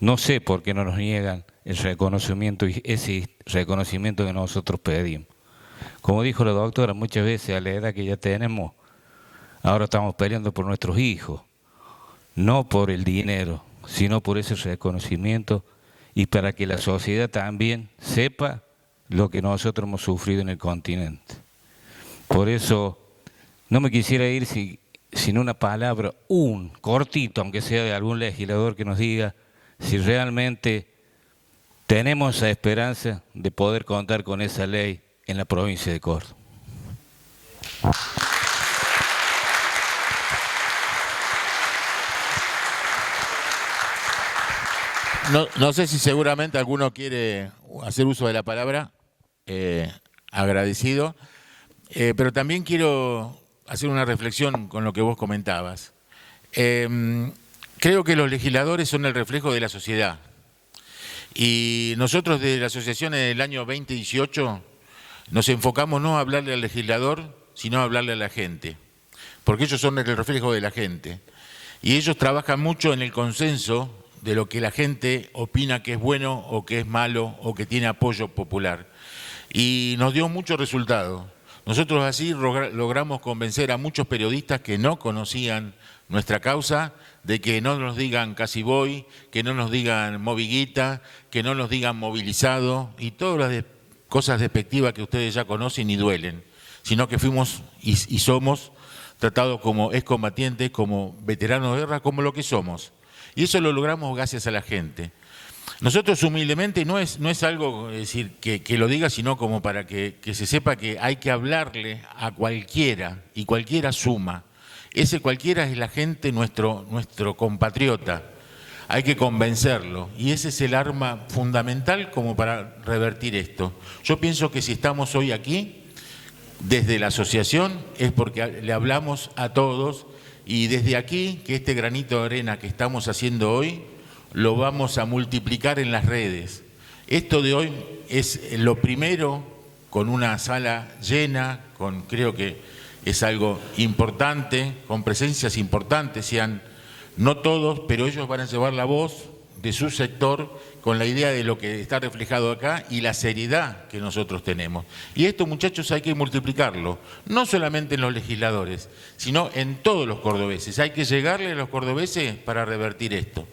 No sé por qué no nos niegan el reconocimiento y ese reconocimiento que nosotros pedimos. Como dijo la doctora, muchas veces a la edad que ya tenemos, ahora estamos peleando por nuestros hijos, no por el dinero, sino por ese reconocimiento y para que la sociedad también sepa lo que nosotros hemos sufrido en el continente. Por eso no me quisiera ir sin una palabra, un cortito, aunque sea de algún legislador que nos diga si realmente tenemos esa esperanza de poder contar con esa ley en la provincia de Córdoba. No sé si seguramente alguno quiere hacer uso de la palabra, agradecido, pero también quiero hacer una reflexión con lo que vos comentabas. Creo que los legisladores son el reflejo de la sociedad. Y nosotros de la asociación en el año 2018 nos enfocamos no a hablarle al legislador, sino a hablarle a la gente. Porque ellos son el reflejo de la gente. Y ellos trabajan mucho en el consenso de lo que la gente opina que es bueno o que es malo o que tiene apoyo popular. Y nos dio mucho resultado. Nosotros así logramos convencer a muchos periodistas que no conocían nuestra causa de que no nos digan casi voy, que no nos digan moviguita, que no nos digan movilizado y todas las cosas despectivas que ustedes ya conocen y duelen, sino que fuimos y somos tratados como excombatientes, como veteranos de guerra, como lo que somos. Y eso lo logramos gracias a la gente. Nosotros humildemente no es algo decir, que lo diga, sino como para que se sepa que hay que hablarle a cualquiera y cualquiera suma. Ese cualquiera es la gente, nuestro compatriota. Hay que convencerlo y ese es el arma fundamental como para revertir esto. Yo pienso que si estamos hoy aquí, desde la asociación, es porque le hablamos a todos y desde aquí, que este granito de arena que estamos haciendo hoy, lo vamos a multiplicar en las redes. Esto de hoy es lo primero, con una sala llena, creo que es algo importante, con presencias importantes, no todos, pero ellos van a llevar la voz de su sector con la idea de lo que está reflejado acá y la seriedad que nosotros tenemos. Y esto, muchachos, hay que multiplicarlo, no solamente en los legisladores, sino en todos los cordobeses. Hay que llegarle a los cordobeses para revertir esto.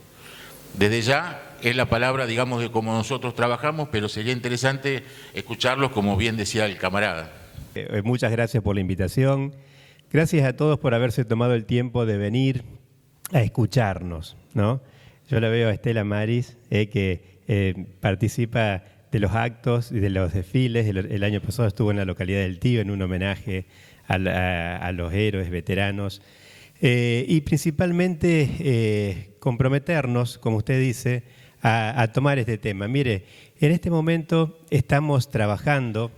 Desde ya es la palabra, digamos, de cómo nosotros trabajamos, pero sería interesante escucharlos, como bien decía el camarada. Muchas gracias por la invitación. Gracias a todos por haberse tomado el tiempo de venir a escucharnos, ¿no? Yo la veo a Estela Maris, que participa los actos y de los desfiles. El año pasado estuvo en la localidad del Tío en un homenaje a los héroes veteranos. Y principalmente comprometernos, como usted dice, a tomar este tema. Mire, en este momento estamos trabajando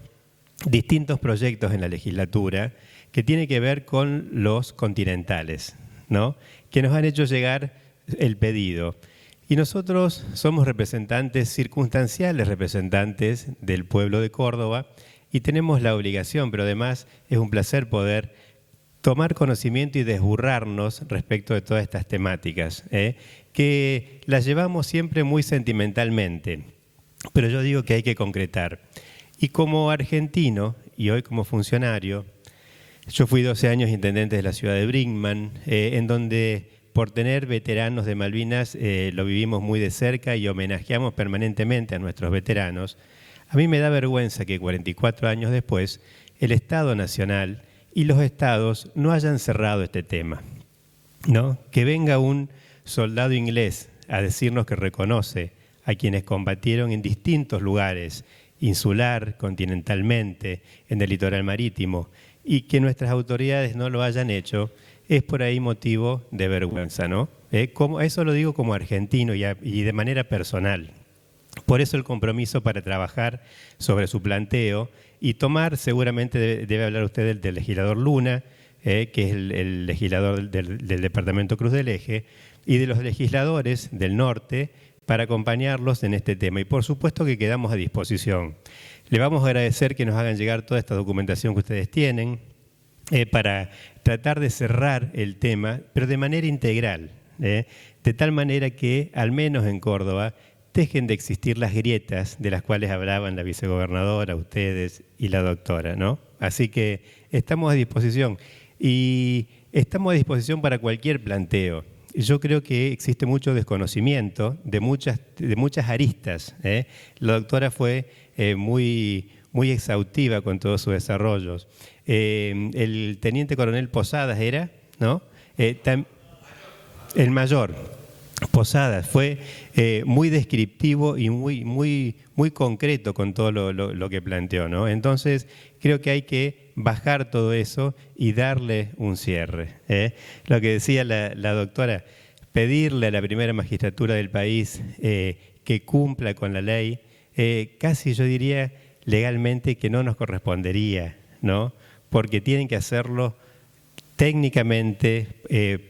distintos proyectos en la legislatura que tienen que ver con los continentales, ¿no? Que nos han hecho llegar el pedido. Y nosotros somos representantes circunstanciales, representantes del pueblo de Córdoba, y tenemos la obligación, pero además es un placer poder tomar conocimiento y desburrarnos respecto de todas estas temáticas, que las llevamos siempre muy sentimentalmente, pero yo digo que hay que concretar. Y como argentino, y hoy como funcionario, yo fui 12 años intendente de la ciudad de Brinkman, en donde por tener veteranos de Malvinas lo vivimos muy de cerca y homenajeamos permanentemente a nuestros veteranos. A mí me da vergüenza que 44 años después el Estado Nacional y los estados no hayan cerrado este tema, ¿no? Que venga un soldado inglés a decirnos que reconoce a quienes combatieron en distintos lugares, insular, continentalmente, en el litoral marítimo, y que nuestras autoridades no lo hayan hecho, es por ahí motivo de vergüenza, ¿no? Eso lo digo como argentino y de manera personal. Por eso el compromiso para trabajar sobre su planteo y tomar, seguramente debe hablar usted del legislador Luna, que es el legislador del departamento Cruz del Eje, y de los legisladores del norte para acompañarlos en este tema. Y por supuesto que quedamos a disposición. Le vamos a agradecer que nos hagan llegar toda esta documentación que ustedes tienen para tratar de cerrar el tema, pero de manera integral, de tal manera que, al menos en Córdoba, dejen de existir las grietas de las cuales hablaban la vicegobernadora, ustedes y la doctora, ¿no? Así que estamos a disposición y estamos a disposición para cualquier planteo. Yo creo que existe mucho desconocimiento de muchas aristas. La doctora fue muy exhaustiva con todos sus desarrollos. El teniente coronel Posadas era, ¿no? El mayor Posadas fue muy descriptivo y muy concreto con todo lo que planteó, ¿no? Entonces creo que hay que bajar todo eso y darle un cierre. Lo que decía la doctora, pedirle a la primera magistratura del país que cumpla con la ley, casi yo diría legalmente que no nos correspondería, ¿no? Porque tienen que hacerlo técnicamente,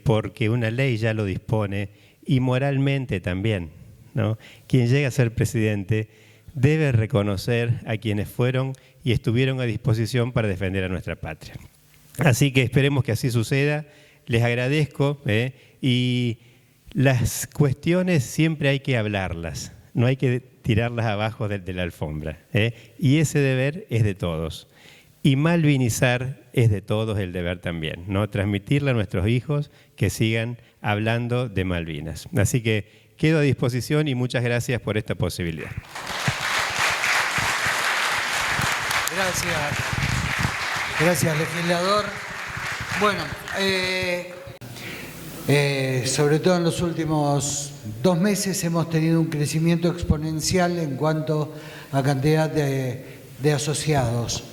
porque una ley ya lo dispone, y moralmente también, ¿no? Quien llega a ser presidente debe reconocer a quienes fueron y estuvieron a disposición para defender a nuestra patria. Así que esperemos que así suceda. Les agradezco, y las cuestiones siempre hay que hablarlas, no hay que tirarlas abajo de la alfombra, y ese deber es de todos. Y malvinizar es de todos el deber también, ¿no? Transmitirle a nuestros hijos que sigan hablando de Malvinas. Así que quedo a disposición y muchas gracias por esta posibilidad. Gracias, legislador. Bueno, sobre todo en los últimos 2 meses hemos tenido un crecimiento exponencial en cuanto a cantidad de asociados.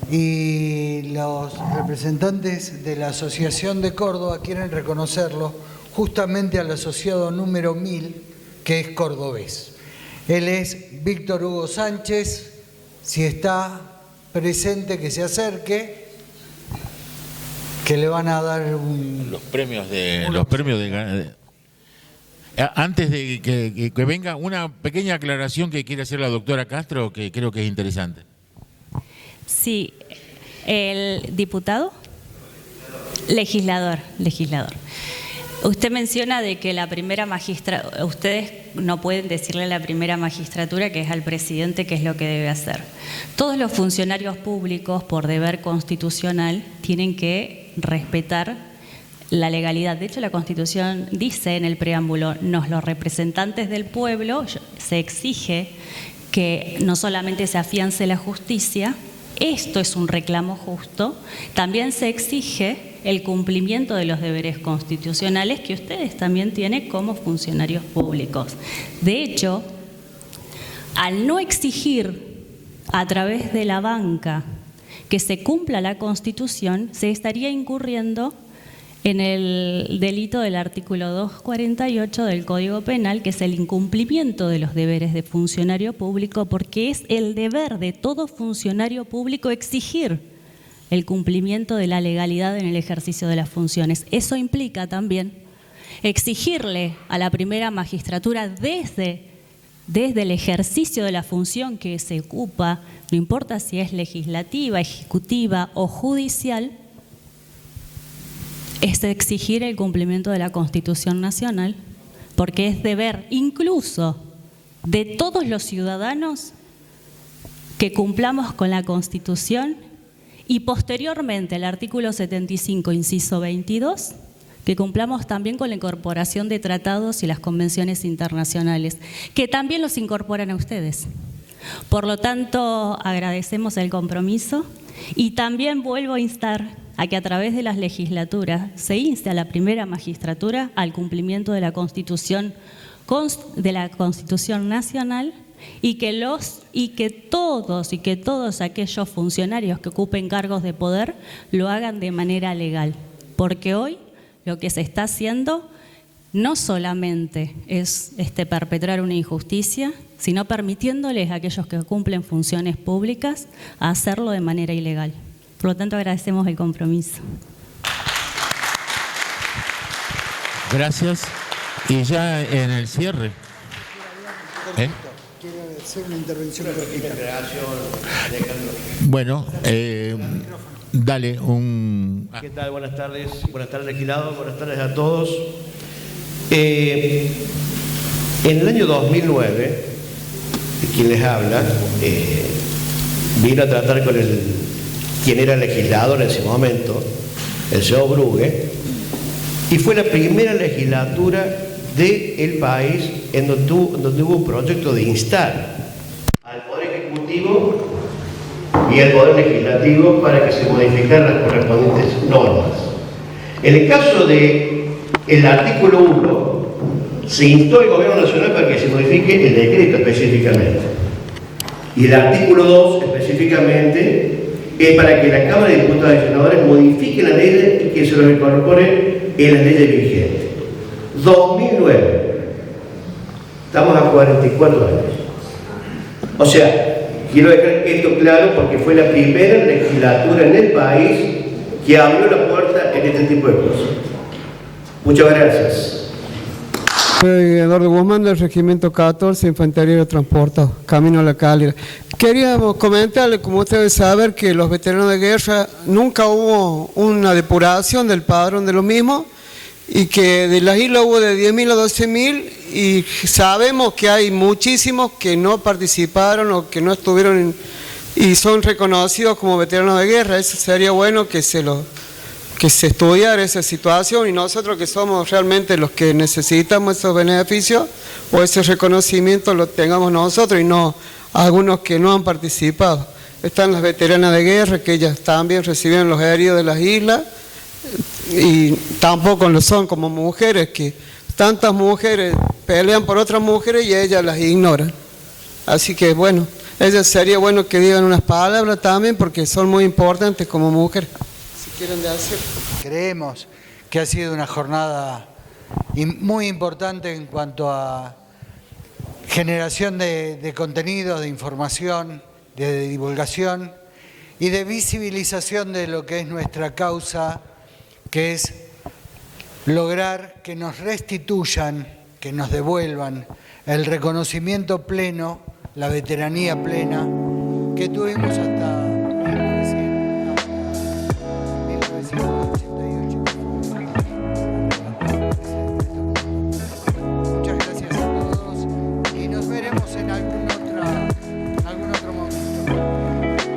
Y los representantes de la Asociación de Córdoba quieren reconocerlo justamente al asociado número 1000, que es cordobés. Él es Víctor Hugo Sánchez. Si está presente, que se acerque, que le van a dar los premios de... Antes de que venga, una pequeña aclaración que quiere hacer la doctora Castro, que creo que es interesante. Sí, el diputado, legislador. Usted menciona de que la primera magistratura, ustedes no pueden decirle a la primera magistratura que es al presidente qué es lo que debe hacer. Todos los funcionarios públicos, por deber constitucional, tienen que respetar la legalidad. De hecho, la Constitución dice en el preámbulo, los representantes del pueblo, se exige que no solamente se afiance la justicia, esto es un reclamo justo, también se exige el cumplimiento de los deberes constitucionales que ustedes también tienen como funcionarios públicos. De hecho, al no exigir a través de la banca que se cumpla la Constitución, se estaría incurriendo en el delito del artículo 248 del Código Penal, que es el incumplimiento de los deberes de funcionario público, porque es el deber de todo funcionario público exigir el cumplimiento de la legalidad en el ejercicio de las funciones. Eso implica también exigirle a la primera magistratura desde el ejercicio de la función que se ocupa, no importa si es legislativa, ejecutiva o judicial, es exigir el cumplimiento de la Constitución Nacional, porque es deber incluso de todos los ciudadanos que cumplamos con la Constitución y posteriormente el artículo 75, inciso 22, que cumplamos también con la incorporación de tratados y las convenciones internacionales, que también los incorporan a ustedes. Por lo tanto, agradecemos el compromiso y también vuelvo a instar a que a través de las legislaturas se inste a la primera magistratura al cumplimiento de la Constitución Nacional y que todos aquellos funcionarios que ocupen cargos de poder lo hagan de manera legal, porque hoy lo que se está haciendo no solamente es perpetrar una injusticia, sino permitiéndoles a aquellos que cumplen funciones públicas a hacerlo de manera ilegal. Por lo tanto, agradecemos el compromiso. Gracias. Y ya en el cierre. Quiero hacer una intervención cortita. Bueno, dale un... ¿Qué tal? Buenas tardes, legislador, buenas tardes a todos. En el año 2009, quien les habla, vino a tratar con quien era legislador en ese momento, el señor Brugge, y fue la primera legislatura del país en donde hubo un proyecto de instar al Poder Ejecutivo y al Poder Legislativo para que se modificaran las correspondientes normas. En el caso del artículo 1, se instó al Gobierno Nacional para que se modifique el decreto específicamente. Y el artículo 2 específicamente es para que la Cámara de Diputados y Senadores modifique la ley y que se lo incorpore en las leyes vigentes. 2009. Estamos a 44 años. O sea, quiero dejar esto claro porque fue la primera legislatura en el país que abrió la puerta en este tipo de cosas. Muchas gracias. Soy Eduardo Guzmán del Regimiento 14, Infantería de Transporte, Camino a la Cálida. Queríamos comentarle, como ustedes saben, que los veteranos de guerra nunca hubo una depuración del padrón de los mismos y que de las islas hubo de 10.000 a 12.000 y sabemos que hay muchísimos que no participaron o que no estuvieron y son reconocidos como veteranos de guerra. Eso sería bueno que se estudiara esa situación y nosotros que somos realmente los que necesitamos esos beneficios o ese reconocimiento lo tengamos nosotros y no algunos que no han participado. Están las veteranas de guerra que ellas también recibieron los heridos de las islas y tampoco lo son como mujeres, que tantas mujeres pelean por otras mujeres y ellas las ignoran. Así que bueno, ellas sería bueno que digan unas palabras también porque son muy importantes como mujeres. Creemos que ha sido una jornada muy importante en cuanto a generación de contenido, de información, de divulgación y de visibilización de lo que es nuestra causa, que es lograr que nos restituyan, que nos devuelvan el reconocimiento pleno, la veteranía plena que tuvimos hasta